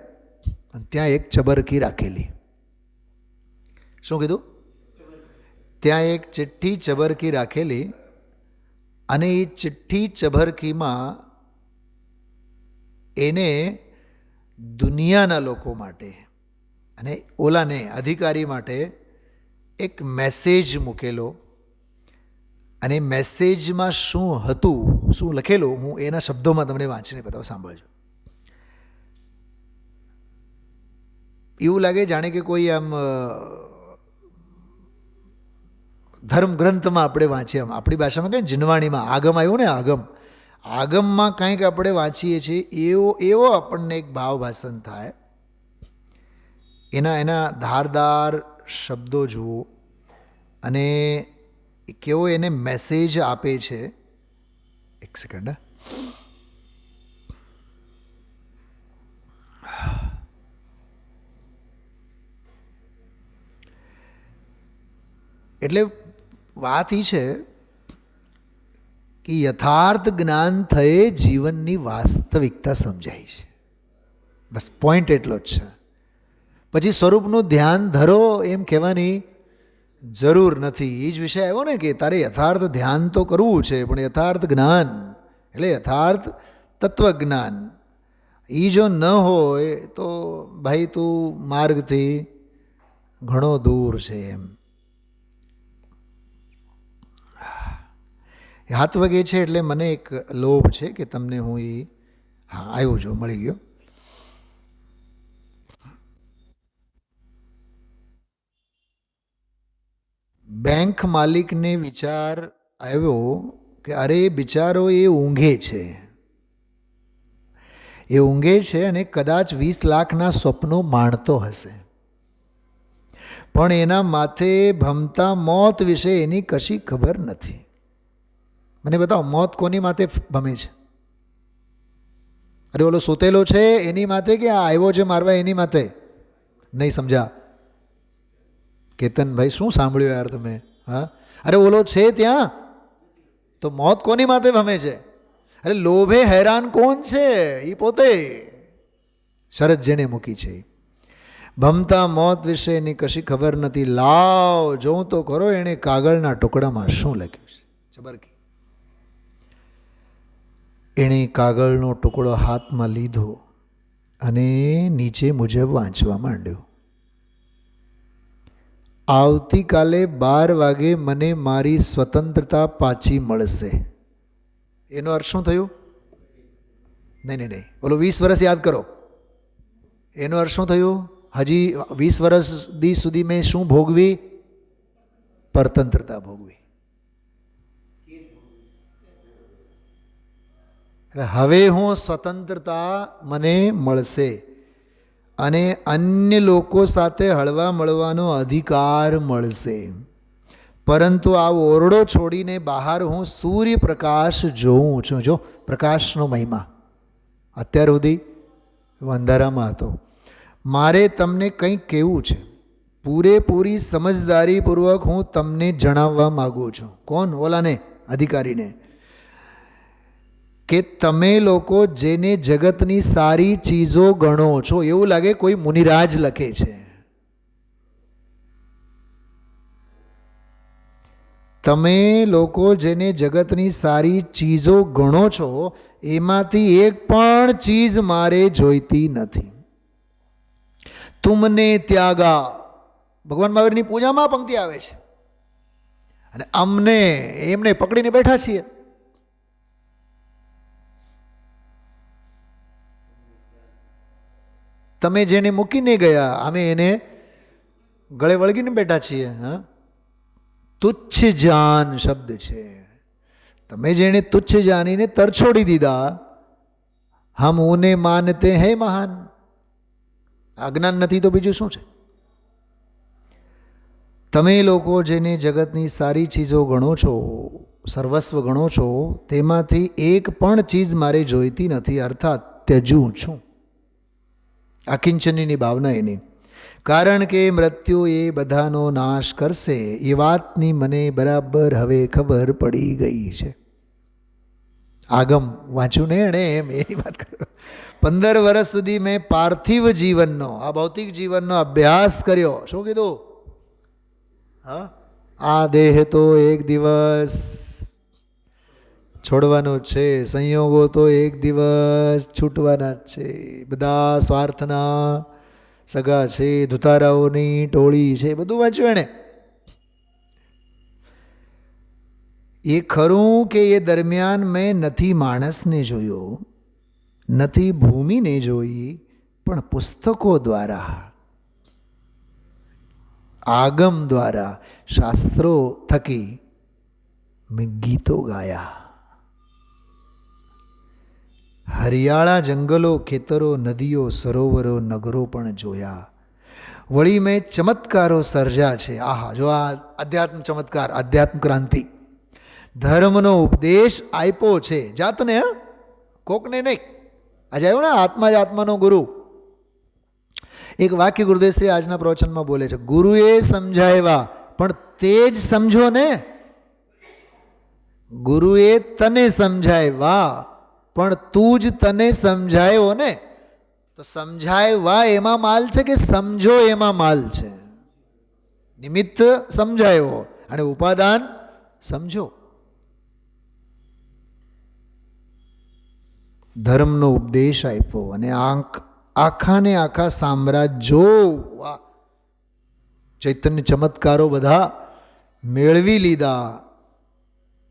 અને ત્યાં એક ચબરકી રાખેલી. શું કીધું? ત્યાં એક ચિઠ્ઠી ચબરકી રાખેલી, અને એ ચિઠ્ઠી ચબરકીમાં એને દુનિયાના લોકો માટે અને ઓલાને અધિકારી માટે એક મેસેજ મૂકેલો. અને મેસેજમાં શું હતું, શું લખેલું, હું એના શબ્દોમાં તમને વાંચીને બતાવું, સાંભળજો. એવું લાગે જાણે કે કોઈ આમ ધર્મગ્રંથમાં આપણે વાંચીએ, આમ આપણી ભાષામાં કંઈ જીનવાણીમાં આગમ આવ્યું ને, આગમમાં કંઈક આપણે વાંચીએ છીએ એવો આપણને એક ભાવ ભાષણ થાય. એના ધારદાર શબ્દો જુઓ, અને કેવો એને મેસેજ આપે છે. એક સેકન્ડ. એટલે વાત એ છે કે યથાર્થ જ્ઞાન થયે જીવનની વાસ્તવિકતા સમજાય છે. બસ પોઈન્ટ એટલો જ છે. પછી સ્વરૂપનું ધ્યાન ધરો એમ કહેવાની જરૂર નથી. એ જ વિષય આવ્યો ને કે તારે યથાર્થ ધ્યાન તો કરવું છે, પણ યથાર્થ જ્ઞાન એટલે યથાર્થ તત્વજ્ઞાન એ જો ન હોય તો ભાઈ તું માર્ગથી ઘણો દૂર છે. એમ હાથ વગે છે એટલે મને એક લોભ છે કે તમને હું એ આવ્યો જો મળી ગયો. બેંક માલિકને વિચાર આવ્યો કે અરે બિચારો એ ઊંઘે છે, અને કદાચ 20 લાખના સ્વપ્નો માણતો હશે, પણ એના માથે ભમતા મોત વિશે એની કશી ખબર નથી. મને બતાવો, મોત કોની માથે ભમે છે? અરે ઓલો સૂતેલો છે એની માથે, કે આ આવ્યો છે મારવા એની માથે? નહીં સમજ્યા કેતનભાઈ? શું સાંભળ્યું યાર તમે? હા, અરે ઓલો છે ત્યાં, તો મોત કોની માથે ભમે છે? અરે લોભે હેરાન કોણ છે? એ પોતે. શરત જેને મૂકી છે. ભમતા મોત વિશે એની કશી ખબર નથી. લાવ જોઉં તો ખરો એણે કાગળના ટુકડામાં શું લખ્યું છે. ચબરકી. એણે કાગળનો ટુકડો હાથમાં લીધો અને નીચે મુજબ વાંચવા માંડ્યો. આવતીકાલે 12 વાગે મને મારી સ્વતંત્રતા પાછી મળશે. એનો અર્થ શું થયું? નહીં, ઓલો 20 વર્ષ યાદ કરો. એનો અર્થ શું થયું? હજી 20 વર્ષ સુધી મેં શું ભોગવી? પરતંત્રતા ભોગવી. હવે હું સ્વતંત્રતા મને મળશે અને અન્ય લોકો સાથે હળવા મળવાનો અધિકાર મળશે. પરંતુ આ ઓરડો છોડીને બહાર હું સૂર્યપ્રકાશ જોઉં છું. જો પ્રકાશનો મહિમા અત્યાર સુધી હું અંધારામાં હતો. મારે તમને કંઈક કહેવું છે. પૂરેપૂરી સમજદારીપૂર્વક હું તમને જણાવવા માગું છું. કોણ? ઓલાને, અધિકારીને. કે તમે લોકો જેને જગતની સારી ચીજો ગણો છો, એવું લાગે કોઈ મુનિરાજ લખે છે. તમે લોકો જેને જગતની સારી ચીજો ગણો છો, એમાંથી એક પણ ચીજ મારે જોઈતી નથી. તુમને ત્યાગા, ભગવાન મહાવીરની પૂજામાં પંક્તિ આવે છે. અને એમને પકડીને બેઠા છીએ. તમે જેને મૂકીને ગયા, અમે એને ગળે વળગીને બેઠા છીએ. હા, તુચ્છ જાન શબ્દ છે. તમે જેને તુચ્છ જાનીને તરછોડી દીધા, હમ ઉને માનતે હૈ મહાન. અજ્ઞાન નથી તો બીજું શું છે? તમે લોકો જેને જગતની સારી ચીજો ગણો છો, સર્વસ્વ ગણો છો, તેમાંથી એક પણ ચીજ મારે જોઈતી નથી. અર્થાત ત્યજું છું. અકિંચનની ભાવના એની. કારણ કે મૃત્યુ એ બધાનો નાશ કરશે એ વાતની મને બરાબર હવે ખબર પડી ગઈ છે. આગમ વાંચ્યું ને એણે, એમ એની વાત કરો. 15 વર્ષ સુધી મેં પાર્થિવ જીવનનો, આ ભૌતિક જીવનનો અભ્યાસ કર્યો. શું કીધું? હા, આ દેહ તો એક દિવસ છોડવાનો જ છે, સંયોગો તો એક દિવસ છૂટવાના જ છે, બધા સ્વાર્થના સગા છે, ધુતારાઓની ટોળી છે, બધું વાંચ્યું એણે. એ ખરું કે એ દરમિયાન મેં નથી માણસને જોયો, નથી ભૂમિને જોઈ, પણ પુસ્તકો દ્વારા, આગમ દ્વારા, શાસ્ત્રો થકી મેં ગીતો ગાયા. હરિયાળા જંગલો, ખેતરો, નદીઓ, સરોવરો, નગરો પણ જોયા. વળી મેં ચમત્કારો સર્જા છે. આહા, જો આ અધ્યાત્મ ચમત્કાર, અધ્યાત્મ ક્રાંતિ. ધર્મનો ઉપદેશ આપ્યો છે જાતને, કોકને નહીં. આજે આવ્યો ને આત્મા જ આત્માનો ગુરુ. એક વાક્ય ગુરુદેવ શ્રી આજના પ્રવચનમાં બોલે છે, ગુરુએ સમજાવ્યા પણ તે જ સમજો ને. ગુરુએ તને સમજાવ્યા પણ તું જ તને સમજાયો ને. તો સમજાવવા એમાં માલ છે કે સમજો એમાં માલ છે? નિમિત્ત સમજાયો અને ઉપાદાન સમજો. ધર્મનો ઉપદેશ આપ્યો અને આખાને આખા સામ્રાજ્યો, ચૈતન્ય ચમત્કારો બધા મેળવી લીધા,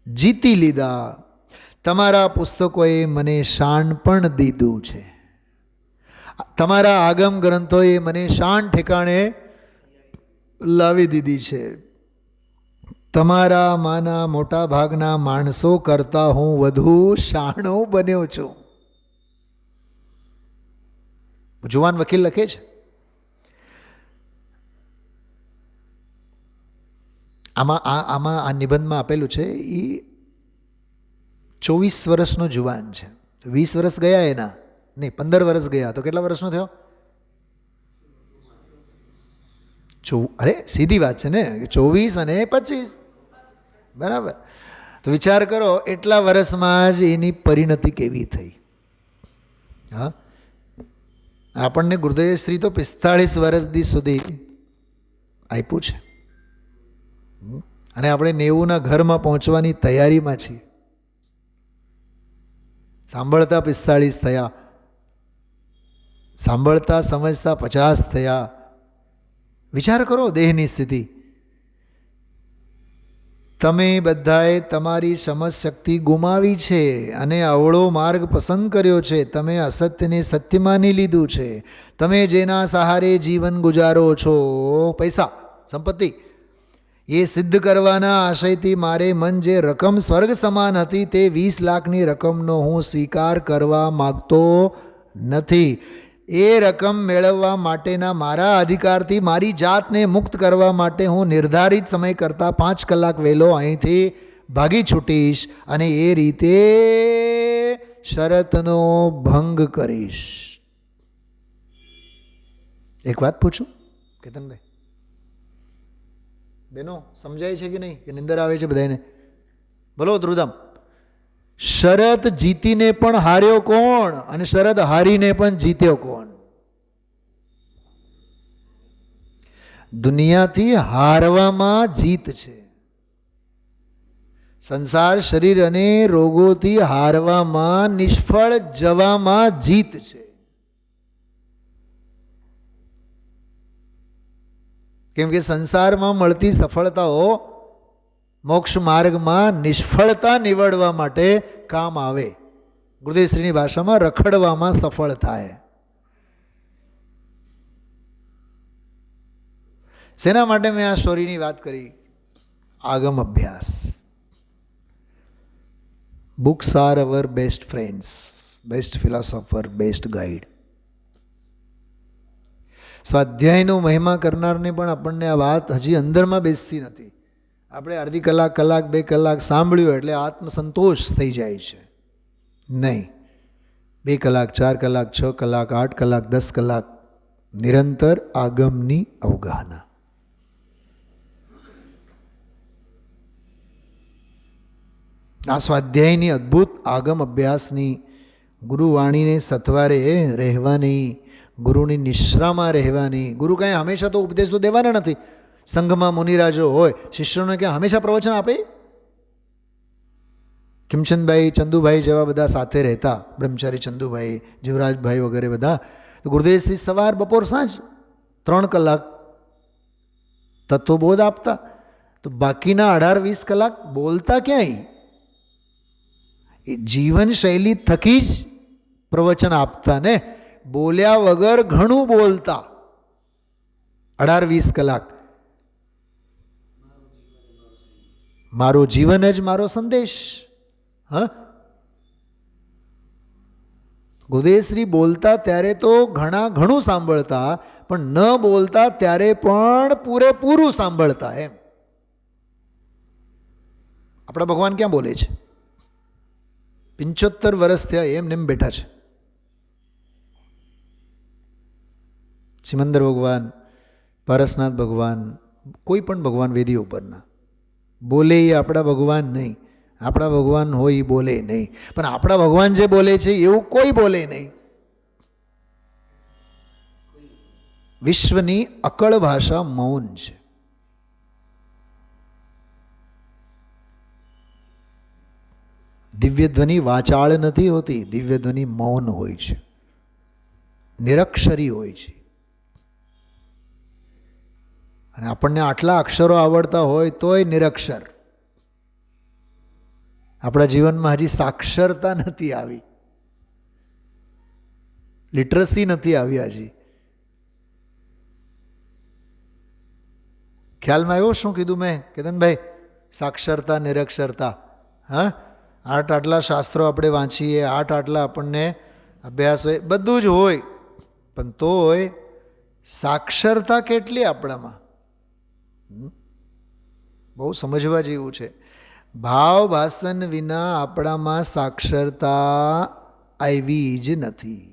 જીતી લીધા. તમારા પુસ્તકોએ મને શાણપણ દીધું છે. તમારા આગમ ગ્રંથોએ મને શાન ઠેકાણે લાવી દીધી છે. તમારા માના મોટા ભાગના માણસો કરતાં હું વધુ શાણો બન્યો છું. જુવાન વકીલ લખે છે, આમાં આ નિબંધમાં આપેલું છે. એ 24 વર્ષનો જુવાન છે. 20 વર્ષ ગયા એના, નહીં 15 વર્ષ ગયા, તો કેટલા વર્ષનો થયો? અરે સીધી વાત છે ને, 24 અને 25, બરાબર. તો વિચાર કરો, એટલા વર્ષમાં જ એની પરિણતિ કેવી થઈ. હા, આપણને ગુરુદેવ શ્રી તો 45 વર્ષ સુધી આપ્યું છે અને આપણે 90ના ઘરમાં પહોંચવાની તૈયારીમાં છીએ. સાંભળતા 45 થયા, સાંભળતા સમજતા 50 થયા. વિચાર કરો દેહની સ્થિતિ. તમે બધાએ તમારી સમજ શક્તિ ગુમાવી છે અને અવળો માર્ગ પસંદ કર્યો છે. તમે અસત્યને સત્ય માની લીધું છે. તમે જેના સહારે જીવન ગુજારો છો, પૈસા, સંપત્તિ, એ સિદ્ધ કરવાના આશયથી મારે મન જે રકમ સ્વર્ગ સમાન હતી તે 20 લાખની રકમનો હું સ્વીકાર કરવા માગતો નથી. એ રકમ મેળવવા માટેના મારા અધિકારથી મારી જાતને મુક્ત કરવા માટે હું નિર્ધારિત સમય કરતાં 5 કલાક વહેલો અહીંથી ભાગી છૂટીશ અને એ રીતે શરતનો ભંગ કરીશ. એક વાત પૂછું કેતનભાઈ, બેનો સમજાય છે કે નહીં, કે નિંદર આવે છે બધાને? બોલો ધ્રુવધામ. શરત જીતીને પણ હાર્યો કોણ અને શરત હારીને પણ જીત્યો કોણ? દુનિયાથી હારવામાં જીત છે. સંસાર શરીર અને રોગોથી હારવામાં, નિષ્ફળ જવામાં જીત છે. કેમ કે સંસારમાં મળતી સફળતાઓ મોક્ષ માર્ગમાં નિષ્ફળતા નિવડવા માટે કામ આવે. ગુરુદેવશ્રીની ભાષામાં રખડવામાં સફળ થાય. શેના માટે મેં આ સ્ટોરીની વાત કરી? આગમ અભ્યાસ. Books are our best friends, best philosopher, best guide. સ્વાધ્યાયનો મહિમા કરનારને પણ આપણને આ વાત હજી અંદરમાં બેસતી નથી. આપણે અડધી કલાક, કલાક, 2 કલાક સાંભળ્યું એટલે આત્મસંતોષ થઈ જાય છે. નહીં, 2 કલાક, 4 કલાક, 6 કલાક, 8 કલાક, 10 કલાક નિરંતર આગમની અવગાહના. આ સ્વાધ્યાયની અદ્ભુત આગમ અભ્યાસની, ગુરુવાણીને સથવારે રહેવાની, ગુરુની નિશ્રામાં રહેવાની. ગુરુ કાંઈ હંમેશા તો ઉપદેશ તો દેવાના નથી. સંઘમાં મુનિરાજો હોય, શિષ્યોને ક્યાં હંમેશા પ્રવચન આપે? કિમચંદભાઈ, ચંદુભાઈ જેવા બધા સાથે રહેતા, બ્રહ્મચારી ચંદુભાઈ, જીવરાજભાઈ વગેરે બધા, તો ગુરુદેવશ્રી સવાર, બપોર, સાંજ 3 કલાક તત્વબોધ આપતા. તો બાકીના 18-20 કલાક બોલતા ક્યાંય? એ જીવનશૈલી થકી જ પ્રવચન આપતા ને. બોલ્યા વગર ઘણું બોલતા 18-20 કલાક. મારું જીવન જ મારો સંદેશ. હા, ગુરુદેવશ્રી બોલતા ત્યારે તો ઘણું સાંભળતા, પણ ન બોલતા ત્યારે પણ પૂરેપૂરું સાંભળતા. એમ આપણા ભગવાન ક્યાં બોલે છે? 75 વર્ષ થયા એમ નેમ બેઠા છે. સિમંદર ભગવાન, પારસનાથ ભગવાન, કોઈ પણ ભગવાન વેદી ઉપરના બોલે એ આપણા ભગવાન નહીં. આપણા ભગવાન હોય એ બોલે નહીં, પણ આપણા ભગવાન જે બોલે છે એવું કોઈ બોલે નહીં. વિશ્વની અકળ ભાષા મૌન છે. દિવ્ય ધ્વનિ વાચાળ નથી હોતી, દિવ્ય ધ્વનિ મૌન હોય છે, નિરક્ષરી હોય છે. અને આપણને આટલા અક્ષરો આવડતા હોય તોય નિરક્ષર. આપણા જીવનમાં હજી સાક્ષરતા નથી આવી, લિટરસી નથી આવી હજી. ખ્યાલમાં આવ્યો શું કીધું મેં કેતનભાઈ? સાક્ષરતા, નિરક્ષરતા. હા, આટલા શાસ્ત્રો આપણે વાંચીએ, આટલા આપણને અભ્યાસ હોય, બધું જ હોય, પણ તોય સાક્ષરતા કેટલી આપણામાં? બહુ સમજવા જેવું છે. ભાવ ભાષણ વિના આપણામાં સાક્ષરતા આવી જ નથી.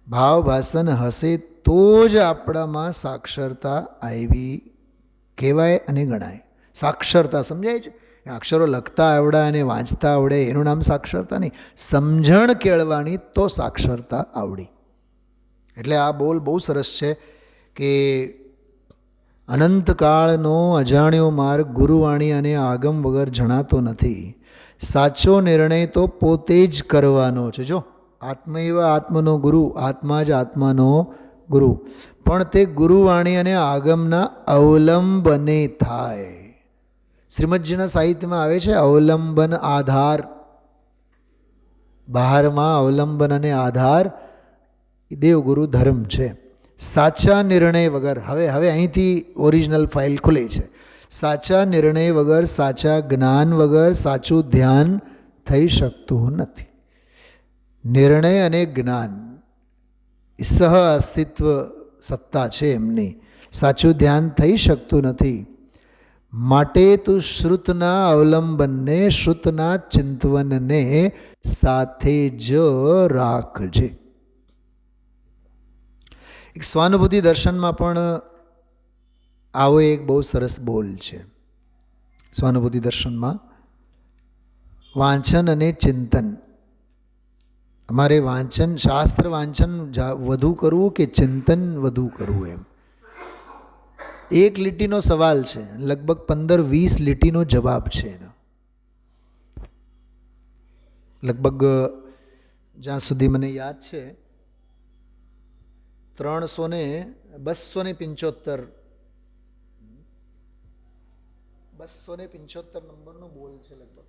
ભાવ ભાષણ હશે તો જ આપણામાં સાક્ષરતા આવી કહેવાય અને ગણાય. સાક્ષરતા સમજાય છે? અક્ષરો લખતા આવડે અને વાંચતા આવડે એનું નામ સાક્ષરતા નહીં. સમજણ કેળવાની તો સાક્ષરતા આવડી. એટલે આ બોલ બહુ સરસ છે કે અનંતકાળનો અજાણ્યો માર્ગ ગુરુવાણી અને આગમ વગર જણાતો નથી. સાચો નિર્ણય તો પોતે જ કરવાનો છે. જો આત્મૈવ આત્મનો ગુરુ, આત્મા જ આત્માનો ગુરુ, પણ તે ગુરુવાણી અને આગમના અવલંબને થાય. શ્રીમદજીના સાહિત્યમાં આવે છે અવલંબન આધાર. બહારમાં અવલંબન અને આધાર દેવગુરુ ધર્મ છે. સાચા નિર્ણય વગર, હવે અહીંથી ઓરિજિનલ ફાઇલ ખુલે છે. સાચા નિર્ણય વગર, સાચા જ્ઞાન વગર સાચું ધ્યાન થઈ શકતું નથી. નિર્ણય અને જ્ઞાન સહ અસ્તિત્વ સત્તા છે એમની. સાચું ધ્યાન થઈ શકતું નથી. માટે તું શ્રુતના અવલંબનને, શ્રુતના ચિંતવનને સાથે જ રાખજે. એક સ્વાનુભૂતિ દર્શનમાં પણ આવો એક બહુ સરસ બોલ છે. સ્વાનુભૂતિ દર્શનમાં વાંચન અને ચિંતન, અમારે વાંચન, શાસ્ત્ર વાંચન વધુ કરવું કે ચિંતન વધુ કરવું, એમ એક લીટીનો સવાલ છે, લગભગ 15-20 લીટીનો જવાબ છે એનો. લગભગ જ્યાં સુધી મને યાદ છે 275 નંબરનો બોલ છે લગભગ.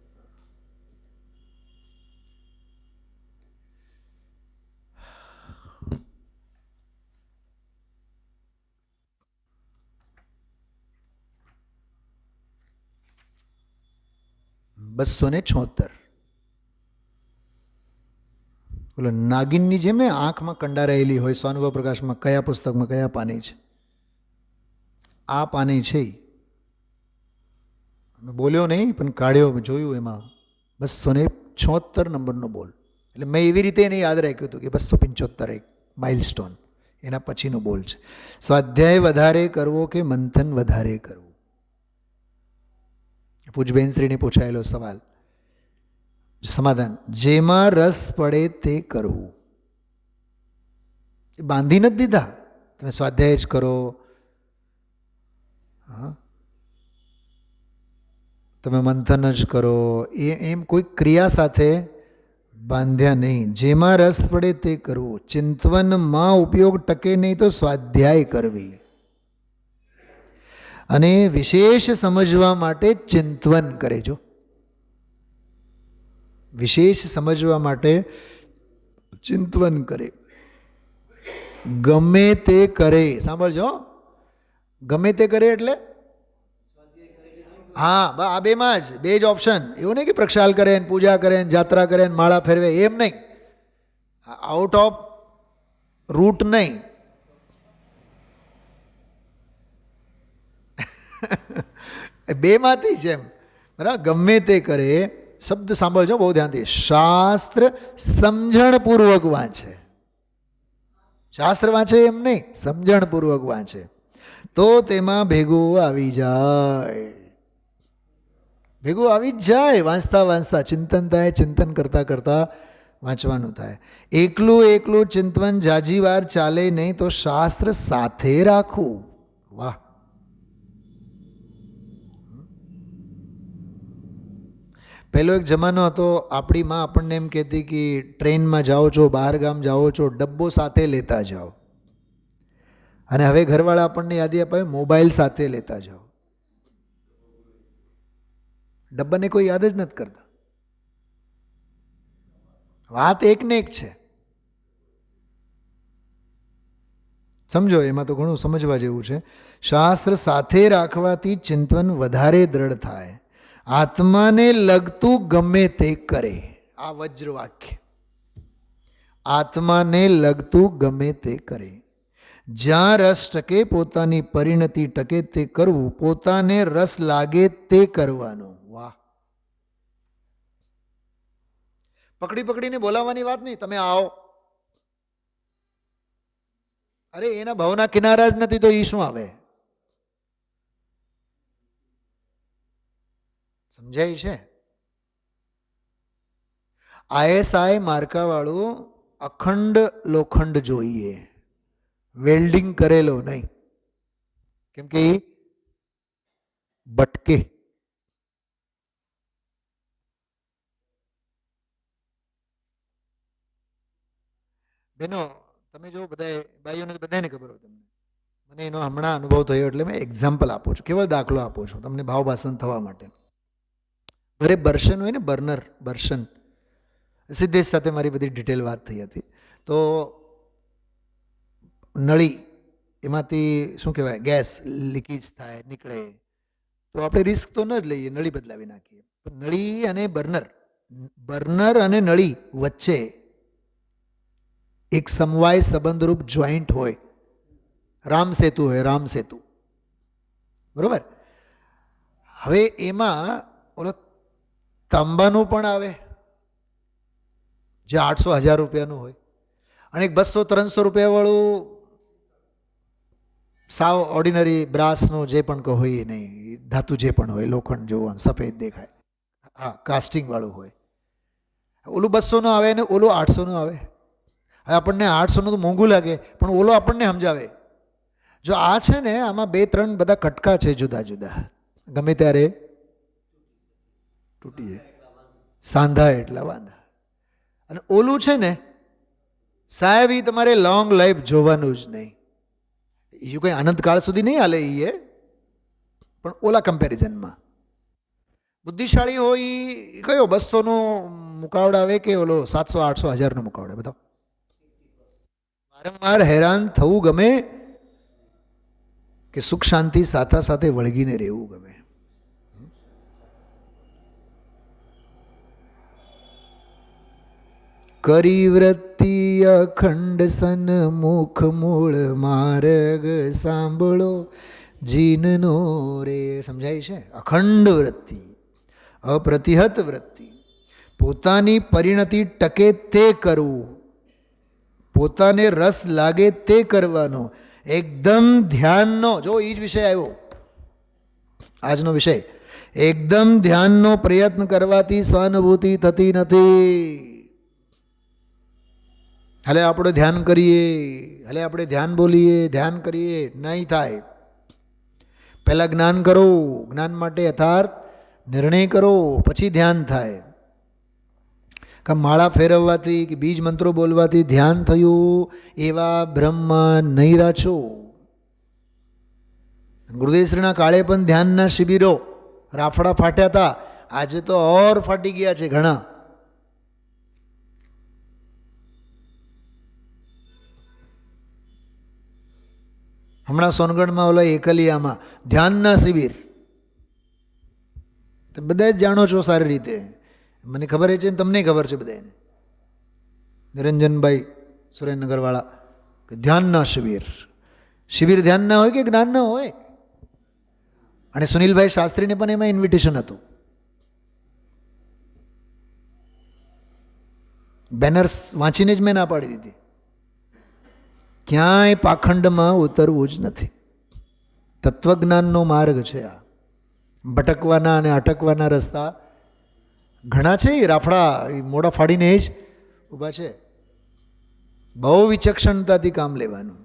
બોલો, નાગિનની જેમ ને આંખમાં કંડારાયેલી હોય સ્વાનુભવ પ્રકાશમાં, કયા પુસ્તકમાં કયા પાને છે? આ પાને છે. બોલ્યો નહીં પણ કાઢ્યો, જોયું એમાં 276 નંબરનો બોલ. એટલે મેં એવી રીતે એને યાદ રાખ્યું હતું કે 275 એક માઇલસ્ટોન, એના પછીનો બોલ છે. સ્વાધ્યાય વધારે કરવો કે મંથન વધારે કરવું? પૂજબેનશ્રીને પૂછાયેલો સવાલ. સમાધાન: જેમાં રસ પડે તે કરવું. એ બાંધી નથી દીધા, તમે સ્વાધ્યાય જ કરો, તમે મંથન જ કરો, એમ કોઈ ક્રિયા સાથે બાંધ્યા નહીં. જેમાં રસ પડે તે કરવું. ચિંતવનમાં ઉપયોગ ટકે નહીં તો સ્વાધ્યાય કરવી. અને વિશેષ સમજવા માટે ચિંતવન કરે. જો વિશેષ સમજવા માટે ચિંતવન કરે. ગમે તે કરે, સાંભળજો, ગમે તે કરે એટલે હા, આ બેમાં જ, બે જ ઓપ્શન. એવું નહીં કે પ્રક્ષાલ કરે ને પૂજા કરે ને જાત્રા કરે ને માળા ફેરવે, એમ નહીં. આઉટ ઓફ રૂટ નહીં. બેમાંથી જ એમ, બરાબર. ગમે તે કરે, શબ્દ સાંભળજો બહુ ધ્યાનથી. શાસ્ત્ર સમજણપૂર્વક વાંચે. શાસ્ત્ર વાંચે એમ નહીં, સમજણપૂર્વક વાંચે તો તેમાં ભેગું આવી જાય. ભેગું આવી જ જાય. વાંચતા વાંચતા ચિંતન થાય, ચિંતન કરતાં કરતાં વાંચવાનું થાય. એકલું એકલું ચિંતન જાજી વાર ચાલે નહીં તો શાસ્ત્ર સાથે રાખવું. વાહ! પહેલો એક જમાનો હતો, આપણી માં આપણને એમ કહેતી કે ટ્રેનમાં જાઓ છો, બહાર ગામ જાઓ છો, ડબ્બો સાથે લેતા જાઓ. અને હવે ઘરવાળા આપણને યાદી અપાવે, મોબાઈલ સાથે લેતા જાઓ. ડબ્બાને કોઈ યાદ જ નથી કરતા. વાત એક ને એક છે. સમજો, એમાં તો ઘણું સમજવા જેવું છે. શાસ્ત્ર સાથે રાખવાથી ચિંતન વધારે દ્રઢ થાય. આત્માને લગતું ગમે તે કરે. આ વજ્ર વાક્ય. આત્માને લગતું ગમે તે કરે. જ્યાં રસ ટકે, પોતાની પરિણતિ ટકે તે કરવું. પોતાને રસ લાગે તે કરવાનું. વાહ! પકડી પકડીને બોલાવવાની વાત નહીં. તમે આવો, અરે એના ભાવના કિનારા જ નથી તો એ શું આવે? સમજાય છે? ISI માર્કાવાળું અખંડ લોખંડ જોઈએ, વેલ્ડિંગ કરેલો નહીં. કેમ કે એ બટકે. બેનો, તમે જો બધા ભાઈઓને બધાને ખબર હોય, તમને, મને એનો હમણાં અનુભવ થયો એટલે મેં એક્ઝામ્પલ આપું છું, કેવળ દાખલો આપું છું તમને ભાવભાષણ થવા માટે. ઘરે બર્શન હોય ને, બર્શન, સિદ્ધેશ સાથે મારી બધી ડિટેલ વાત થઈ હતી. તો નળી, એમાંથી શું કહેવાય, ગેસ લીકેજ થાય, નીકળે, તો આપણે રિસ્ક તો ન જ લઈએ, નળી બદલાવી નાખીએ. નળી અને બર્નર અને નળી વચ્ચે એક સમવાય સંબંધરૂપ જોઈન્ટ હોય, રામસેતુ હોય, રામસેતુ, બરોબર. હવે એમાં ઓલો તાંબાનું પણ આવે જે 800-1000 રૂપિયાનું હોય, અને એક 200-300 રૂપિયાવાળું સાવ ઓર્ડિનરી બ્રાસનો જે પણ કહો એ નહીં, ધાતુ જે પણ હોય, લોખંડ જોવો સફેદ દેખાય, હા કાસ્ટિંગવાળું હોય. ઓલું 200નું આવે ને ઓલું 800નું આવે. હવે આપણને 800નું તો મોંઘું લાગે, પણ ઓલો આપણને સમજાવે. જો આ છે ને આમાં 2-3 બધા કટકા છે જુદા જુદા, ગમે ત્યારે તૂટી જાય, સાંધા એટલા વાંધા. અને ઓલું છે ને સાહેબ એ તમારે લોંગ લાઈફ જોવાનું જ નહીં, એ કંઈ અનંતકાળ સુધી નહીં હાલે એ, પણ ઓલા કમ્પેરિઝનમાં બુદ્ધિશાળી હોય એ કયો 200નો મુકાવડાવે કે ઓલો 700, 800, 1000નો મુકાવડે. બધા વારંવાર હેરાન થવું ગમે કે સુખ શાંતિ સાથે સાથે વળગીને રહેવું ગમે? કરી વૃત્તિ અખંડ સન્મુખ મૂળ માર્ગ સાંભળો જીનનો રે. સમજાય છે? અખંડ વૃત્તિ, અપ્રતિહત વૃત્તિ, પોતાની પરિણતિ ટકે તે કરવું, પોતાને રસ લાગે તે કરવાનો, એકદમ ધ્યાનનો. જો એ જ વિષય આવ્યો આજનો વિષય. એકદમ ધ્યાનનો પ્રયત્ન કરવાથી સ્વાનુભૂતિ થતી નથી. હલે આપણે ધ્યાન કરીએ, હલે આપણે ધ્યાન બોલીએ, ધ્યાન કરીએ, નહીં થાય. પહેલાં જ્ઞાન કરો, જ્ઞાન માટે યથાર્થ નિર્ણય કરો, પછી ધ્યાન થાય. કે માળા ફેરવવાથી કે બીજ મંત્રો બોલવાથી ધ્યાન થયું એવા બ્રહ્મમાં નહીં રાચો. ગુરુદેવશ્રીના કાળે પણ ધ્યાનના શિબિરો રાફડા ફાટ્યા હતા, આજે તો ઓર ફાટી ગયા છે ઘણા. હમણાં સોનગઢમાં ઓલા એકલિયામાં ધ્યાનના શિબિર, તો બધા જ જાણો છો સારી રીતે, મને ખબર છે ને તમને ખબર છે બધાને. નિરંજનભાઈ સુરેન્દ્રનગરવાળા કે ધ્યાનના શિબિર. શિબિર ધ્યાનના હોય કે જ્ઞાનના હોય? અને સુનિલભાઈ શાસ્ત્રીને પણ એમાં ઇન્વિટેશન હતું. બેનર્સ વાંચીને જ મેં ના પાડી દીધી. ક્યાંય પાખંડમાં ઉતરવું જ નથી. તત્વજ્ઞાનનો માર્ગ છે આ. ભટકવાના અને અટકવાના રસ્તા ઘણા છે. એ રાફડા મોડા ફાડીને જ ઊભા છે. બહુ વિચક્ષણતાથી કામ લેવાનું.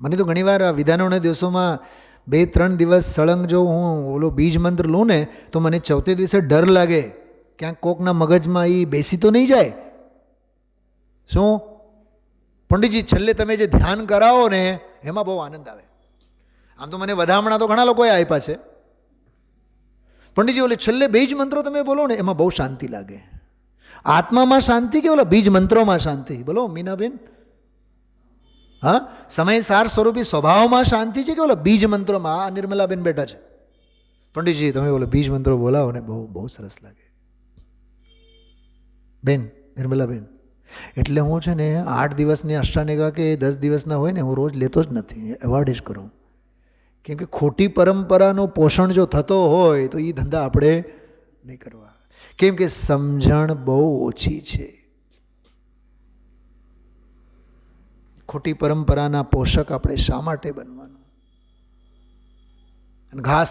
મને તો ઘણીવાર આ વિધાનોના દિવસોમાં 2-3 દિવસ સળંગ જો હું ઓલો બીજ મંત્ર લઉં ને તો મને 4થે દિવસે ડર લાગે, ક્યાંક કોકના મગજમાં એ બેસી તો નહીં જાય. શું પંડિતજી છેલ્લે તમે જે ધ્યાન કરાવો ને એમાં બહુ આનંદ આવે. આમ તો મને વધામણા તો ઘણા લોકોએ આપ્યા છે. પંડિતજી ઓલે છેલ્લે બીજ મંત્રો તમે બોલો ને એમાં બહુ શાંતિ લાગે. આત્મામાં શાંતિ કે ઓલા બીજ મંત્રોમાં શાંતિ? બોલો મીનાબેન. હા, સમય સાર સ્વરૂપી સ્વભાવમાં શાંતિ છે કે ઓલા બીજ મંત્રોમાં? આ નિર્મલાબેન બેઠા છે. પંડિતજી તમે ઓલો બીજ મંત્રો બોલાવો ને બહુ બહુ સરસ લાગે. બેન નિર્મલાબેન, એટલે હું છે ને 8 દિવસની અષ્ટાંગિકા કે 10 દિવસના હોય ને હું રોજ લેતો જ નથી, એવોર્ડ જ કરું. કેમ કે ખોટી પરંપરાનું પોષણ જો થતો હોય તો એ ધંધા આપણે નહીં કરવા. કેમ કે સમજણ બહુ ઓછી છે. ખોટી પરંપરાના પોષક આપણે શા માટે બનવાનું? ઘાસ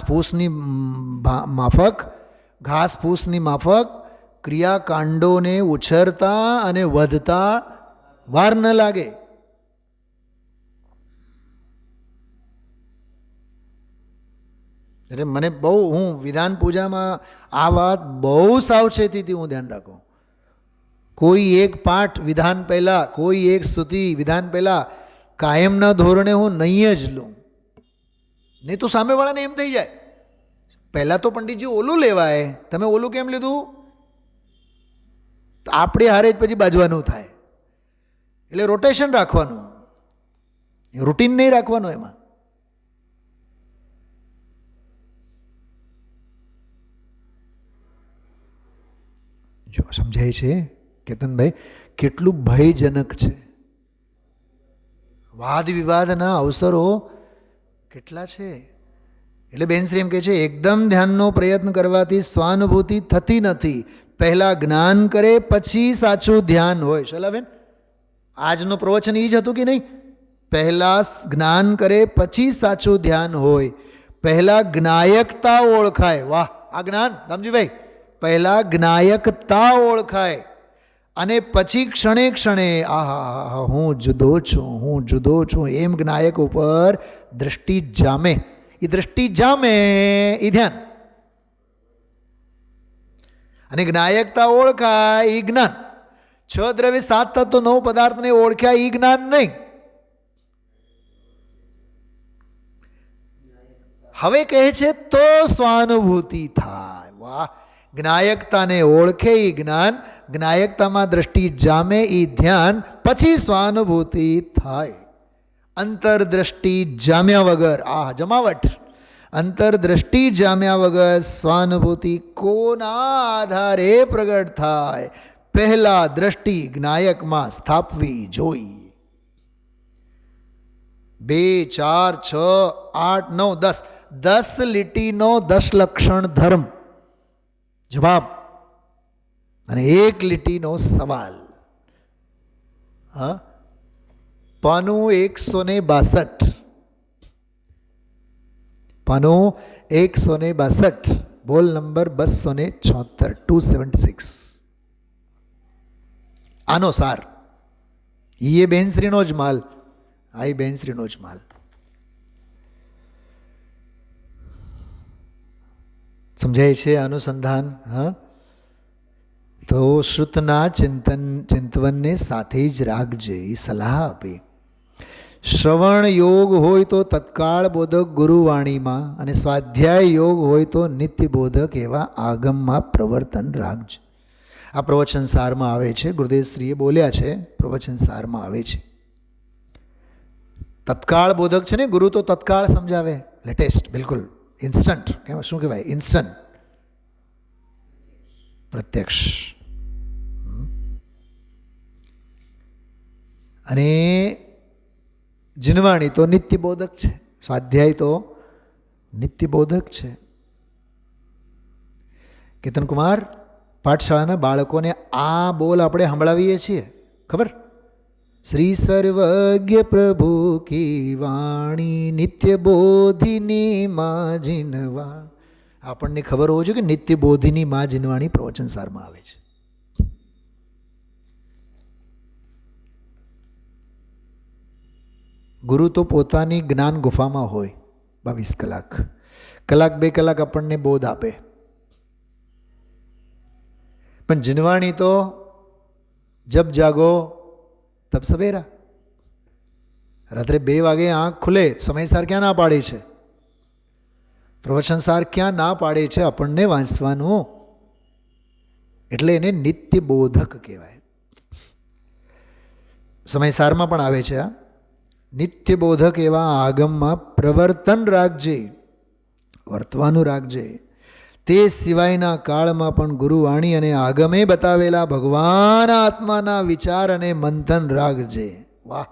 ફૂસની માફક ક્રિયાકાંડોને ઉછરતા અને વધતા વાર ન લાગે. એટલે મને બહુ, હું વિધાન પૂજામાં આ વાત બહુ સાવચેતીથી હું ધ્યાન રાખું. કોઈ એક પાઠ વિધાન પહેલાં, કોઈ એક સ્તુતિ વિધાન પહેલાં કાયમના ધોરણે હું નહીં જ લઉં. નહીં તો સામેવાળાને એમ થઈ જાય પહેલાં તો પંડિતજી ઓલું લેવાય, તમે ઓલું કેમ લીધું? તો આપણે હારે જ પછી બાજવાનું થાય. એટલે રોટેશન રાખવાનું, રૂટીન નહીં રાખવાનું. એમાં જો સમજાય છે કેતનભાઈ કેટલું ભયજનક છે. વાદ વિવાદના અવસરો કેટલા છે. એટલે બેનશ્રી એમ કહે છે એકદમ ધ્યાનનો પ્રયત્ન કરવાથી સ્વાનુભૂતિ થતી નથી. પહેલાં જ્ઞાન કરે પછી સાચું ધ્યાન હોય. શલાબેન આજનું પ્રવચન એ જ હતું કે નહીં? પહેલાં જ્ઞાન કરે પછી સાચું ધ્યાન હોય. પહેલાં જ્ઞાયકતા ઓળખાય. વાહ, આ જ્ઞાન દામજીભાઈ, પહેલાં જ્ઞાયકતા ઓળખાય અને પછી ક્ષણે ક્ષણે આહા હું જુદો છું, હું જુદો છું, એમ જ્ઞાયક ઉપર દૃષ્ટિ જામે. એ દૃષ્ટિ જામે એ ધ્યાન. અને જ્ઞાયકતા ઓળખાય એ જ્ઞાન. 6 દ્રવ્ય 7 તત્વ 9 પદાર્થને ઓળખ્યા એ જ્ઞાન નહીં. હવે કહે છે તો સ્વાનુભૂતિ થાય. વાહ, જ્ઞાયકતાને ઓળખે એ જ્ઞાન, જ્ઞાયકતામાં દ્રષ્ટિ જામે એ ધ્યાન, પછી સ્વાનુભૂતિ થાય. અંતરદ્રષ્ટિ જામ્યા વગર, આ જમાવટ, અંતરદ્રષ્ટિ જામ્યા વગર સ્વાનુભૂતિ કોના આધારે પ્રગટ થાય? પહેલા દ્રષ્ટિ જ્ઞાયકમાં સ્થાપવી જોઈ. 2, 4, 6, 8, 9, 10 10 લીટીનો 10 લક્ષણ ધર્મ જવાબ અને 1 લીટીનો સવાલ. હા, પાનું 162, પાનું 162, બોલ નંબર 276, 276. આનો સાર એ બેનશ્રીનો જ માલ. આ બેનશ્રીનો જ માલ. સમજાય છે અનુસંધાન? હા, તો શ્રુતના ચિંતવનને સાથે જ રાખજે, એ સલાહ આપી. શ્રવણ યોગ હોય તો તત્કાળ બોધક ગુરુવાણીમાં, અને સ્વાધ્યાય યોગ હોય તો નિત્ય બોધક એવા આગમમાં પ્રવર્તન રાખજે. આ પ્રવચન સારમાં આવે છે, ગુરુદેવશ્રીએ બોલ્યા છે, પ્રવચન સારમાં આવે છે. તત્કાળ બોધક છે ને, ગુરુ તો તત્કાળ સમજાવે, લેટેસ્ટ, બિલકુલ ઇન્સ્ટન્ટ. શું કહેવાય? ઇન્સ્ટન્ટ, પ્રત્યક્ષ. અને જીનવાણી તો નિત્ય બોધક છે, સ્વાધ્યાય તો નિત્ય બોધક છે. કેતનકુમાર પાઠશાળાના બાળકોને આ બોલ આપણે સંભળાવીએ છીએ, ખબર? શ્રી સર્વજ્ઞ પ્રભુ કી વાણી નિત્ય બોધિની માં જીનવા. આપણને ખબર હોવી જોઈએ કે નિત્ય બોધિની માં જીનવાણી પ્રવચન સારમાં આવે છે. ગુરુ તો પોતાની જ્ઞાન ગુફામાં હોય 22 કલાક, કલાક 2 કલાક આપણને બોધ આપે. પણ જીનવાણી તો જબ જાગો તબ સવેરા. રાત્રે 2 વાગે આંખ ખુલે, સમયસાર ક્યાં ના પાડે છે? પ્રવચનસાર ક્યાં ના પાડે છે આપણને વાંચવાનું? એટલે એને નિત્ય બોધક કહેવાય. સમયસારમાં પણ આવે છે આ નિત્ય બોધક એવા આગમમાં પ્રવર્તન રાખજે, વર્તવાનું રાખજે. તે સિવાયના કાળમાં પણ ગુરુવાણી અને આગમે બતાવેલા ભગવાન આત્માના વિચાર અને મંથન રાખજે. વાહ,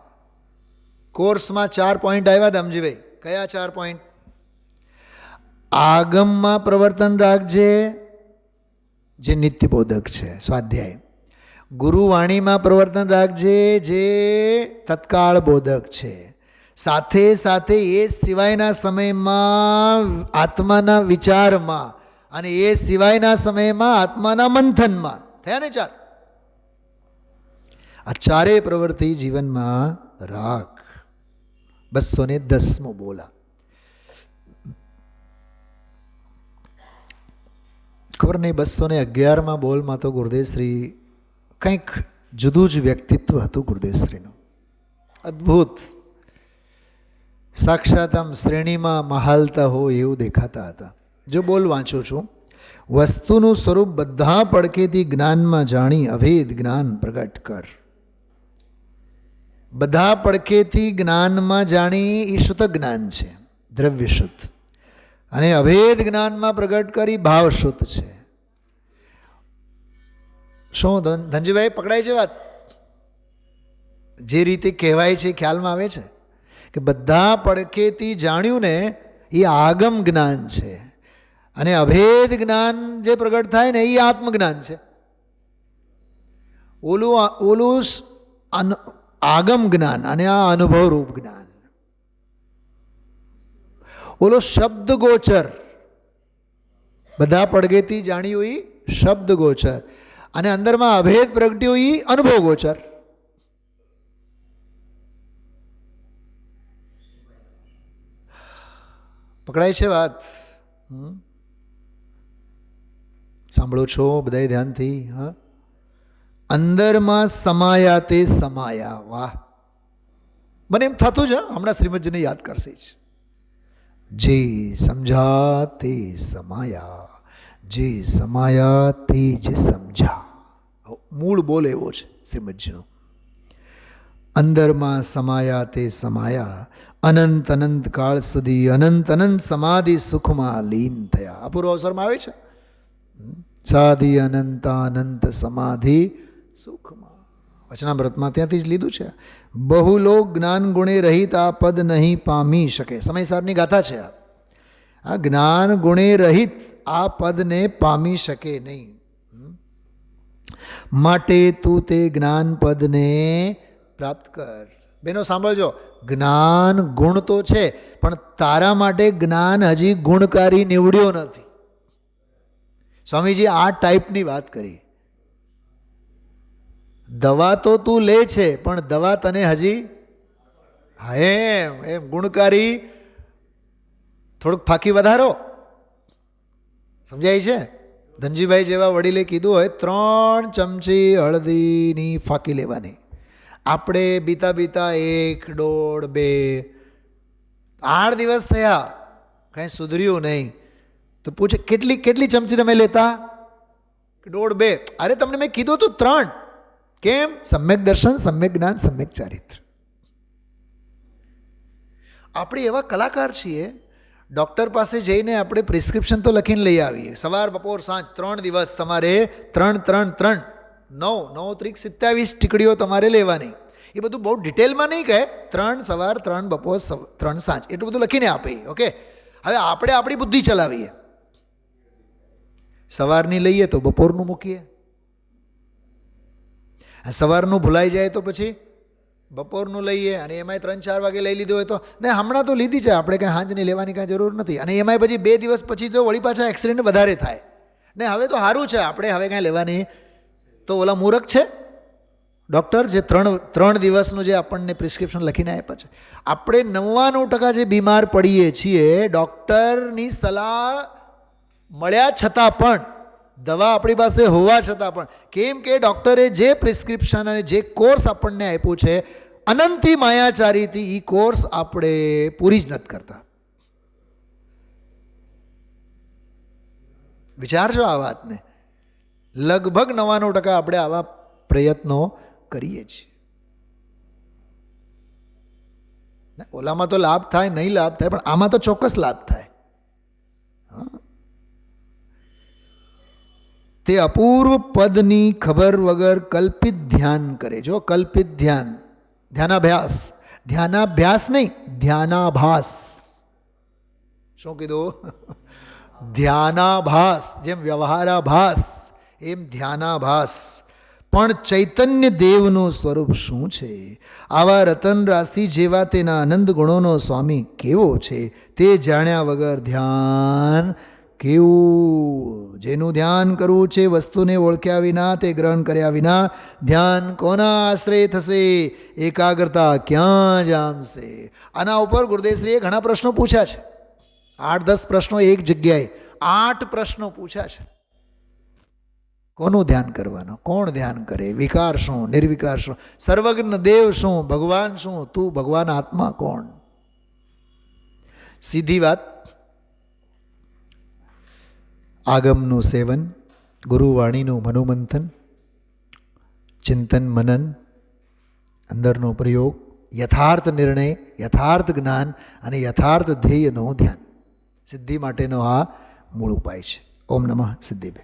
કોર્સમાં 4 પોઈન્ટ આવ્યા દામજીભાઈ. કયા 4 પોઈન્ટ? આગમમાં પ્રવર્તન રાખજે, જે નિત્યબોધક છે સ્વાધ્યાય. ગુરુવાણીમાં પ્રવર્તન રાખજે, જે તત્કાળ બોધક છે. સાથે સાથે એ સિવાયના સમયમાં આત્માના વિચારમાં અને એ સિવાયના સમયમાં આત્માના મંથનમાં. થયા ને 4? આ 4 પ્રવૃત્તિ જીવનમાં રાખ. 210મો બોલા. ખબર નહીં 211માં બોલમાં તો ગુરુદેવશ્રી કંઈક જુદું જ વ્યક્તિત્વ હતું ગુરુદેવશ્રીનું. અદ્ભુત, સાક્ષાત આમ શ્રેણીમાં મહાલતા હોય એવું દેખાતા હતા. જો બોલ વાંચું છું. વસ્તુનું સ્વરૂપ બધા પડખેથી જ્ઞાનમાં જાણી અભેદ જ્ઞાન પ્રગટ કર. બધા પડખેથી જ્ઞાનમાં જાણી એ શુદ્ધ જ્ઞાન છે, દ્રવ્ય શુદ્ધ. અને અભેદ જ્ઞાનમાં પ્રગટ કરી ભાવ શુદ્ધ છે. શું ધનજીભાઈ પકડાય છે વાત? જે રીતે કહેવાય છે ખ્યાલમાં આવે છે કે બધા પડખેથી જાણ્યું ને એ આગમ જ્ઞાન છે, અને અભેદ જ્ઞાન જે પ્રગટ થાય ને એ આત્મજ્ઞાન છે. ઓલું આગમ જ્ઞાન અને આ અનુભવરૂપ જ્ઞાન. ઓલો શબ્દ ગોચર, બધા પડઘેથી જાણ્યું એ શબ્દ ગોચર, અને અંદરમાં અભેદ પ્રગટ્યો એ અનુભવ ગોચર. પકડાય છે વાત? સાંભળો છો બધાય ધ્યાનથી? હા, અંદરમાં સમાયા તે સમાયા. વાહ, મને એમ થતું જ હમણાં શ્રીમદજીને યાદ કરશે જ. જે સમજા તે સમાયા, જે સમાયા તે જ સમજા. મૂળ બોલ એવો છે શ્રીમદજીનો. અંદરમાં સમાયા તે સમાયા, અનંત અનંત કાળ સુધી અનંત અનંત સમાધિ સુખમાં લીન થયા. અપૂર્વ અવસરમાં આવે છે, સાધિ અનંત અનંત સમાધિ સુખમાં. વચનામૃતમાં ત્યાંથી જ લીધું છે. બહુલોક જ્ઞાન ગુણે રહિત આ પદ નહીં પામી શકે. સમયસારની ગાથા છે આ. જ્ઞાન ગુણે રહિત આ પદને પામી શકે નહીં. માટે તું તે જ્ઞાન પદને પ્રાપ્ત કર. બેનો સાંભળજો, જ્ઞાન ગુણ તો છે, પણ તારા માટે જ્ઞાન હજી ગુણકારી નીવડ્યો નથી. સ્વામીજી આ ટાઈપની વાત કરી. દવા તો તું લે છે, પણ દવા તને હજી એમ ગુણકારી થોડુંક ફાંકી વધારો. સમજાય છે? ધનજીભાઈ જેવા વડીલે કીધું હોય 3 ચમચી હળદીની ફાંકી લેવાની. આપણે બીતા બીતા 1, 1.5, 2, 8 દિવસ થયા, કાંઈ સુધર્યું નહીં. તો પૂછે કેટલી કેટલી ચમચી તમે લેતા? 1.5, 2. અરે તમને મેં કીધું તું 3. કેમ? સમ્યક દર્શન, સમ્યક જ્ઞાન, સમ્યક ચારિત્ર. આપણે એવા કલાકાર છીએ, ડૉક્ટર પાસે જઈને આપણે પ્રિસ્ક્રિપ્શન તો લખીને લઈ આવીએ. સવાર બપોર સાંજ 3 દિવસ તમારે 3, 3, 3, 9, 9 ત્રિક 27 ટીકડીઓ તમારે લેવાની. એ બધું બહુ ડિટેલમાં નહીં કહે. 3 સવાર, 3 બપોર, 3 સાંજ, એટલું બધું લખીને આપે. ઓકે, હવે આપણે આપણી બુદ્ધિ ચલાવીએ. સવારની લઈએ તો બપોરનું મૂકીએ, સવારનું ભૂલાઈ જાય તો પછી બપોરનું લઈએ, અને એમાંય 3-4 વાગે લઈ લીધું હોય તો ને હમણાં તો લીધી છે આપણે, કાંઈ હાંજની લેવાની કાંઈ જરૂર નથી. અને એમાંય પછી 2 દિવસ પછી તો વળી પાછા એક્સિડન્ટ વધારે થાય ને. હવે તો સારું છે, આપણે હવે કાંઈ લેવાની. તો ઓલા મૂરખ છે ડૉક્ટર જે 3 દિવસનું જે આપણને પ્રિસ્ક્રિપ્શન લખીને આપ્યા છે. આપણે 99% જે બીમાર પડીએ છીએ ડૉક્ટરની સલાહ મળ્યા છતાં પણ, દવા આપણી પાસે હોવા છતાં પણ. કેમ કે ડૉક્ટરે જે પ્રિસ્ક્રિપ્શન અને જે કોર્સ આપણને આપ્યું છે અનંતી માયાચારીથી, એ કોર્સ આપણે પૂરી જ નથી કરતા. વિચારજો આ વાતને. લગભગ 99% આપણે આવા પ્રયત્નો કરીએ છીએ. ઓલામાં તો લાભ થાય, નહીં લાભ થાય, પણ આમાં તો ચોક્કસ લાભ થાય. તે અપૂર્વ પદની ખબર વગર કલ્પિત ધ્યાન કરે. જો કલ્પિત ધ્યાન, ધ્યાનાભ્યાસ, ધ્યાનાભ્યાસ નહીં, ધ્યાનાભાસ. શું કીધું? ધ્યાનાભાસ. જેમ વ્યવહારાભાસ એમ ધ્યાનાભાસ. પણ ચૈતન્ય દેવનું સ્વરૂપ શું છે? આવા રતન રાશિ જેવા તેના આનંદ ગુણોનો સ્વામી કેવો છે? તે જાણ્યા વગર ધ્યાન કેવું? જેનું ધ્યાન કરવું છે વસ્તુને ઓળખ્યા વિના, તે ગ્રહણ કર્યા વિના ધ્યાન કોના આશ્રય થશે? એકાગ્રતા ક્યાં જામશે? આના ઉપર ગુરુદેવશ્રીએ ઘણા પ્રશ્નો પૂછ્યા છે. 8-10 પ્રશ્નો એક જગ્યાએ, 8 પ્રશ્નો પૂછ્યા છે. કોનું ધ્યાન કરવાનું? કોણ ધ્યાન કરે? વિકાર શું? નિર્વિકાર શું? સર્વજ્ઞ દેવ શું? ભગવાન શું? તું ભગવાન આત્મા કોણ? સીધી વાત. આગમનું સેવન, ગુરુવાણીનું મનોમંથન, ચિંતન મનન, અંદરનો પ્રયોગ, યથાર્થ નિર્ણય, યથાર્થ જ્ઞાન અને યથાર્થ ધ્યેયનું ધ્યાન. સિદ્ધિ માટેનો આ મૂળ ઉપાય છે. ઓમ નમઃ સિદ્ધિભે.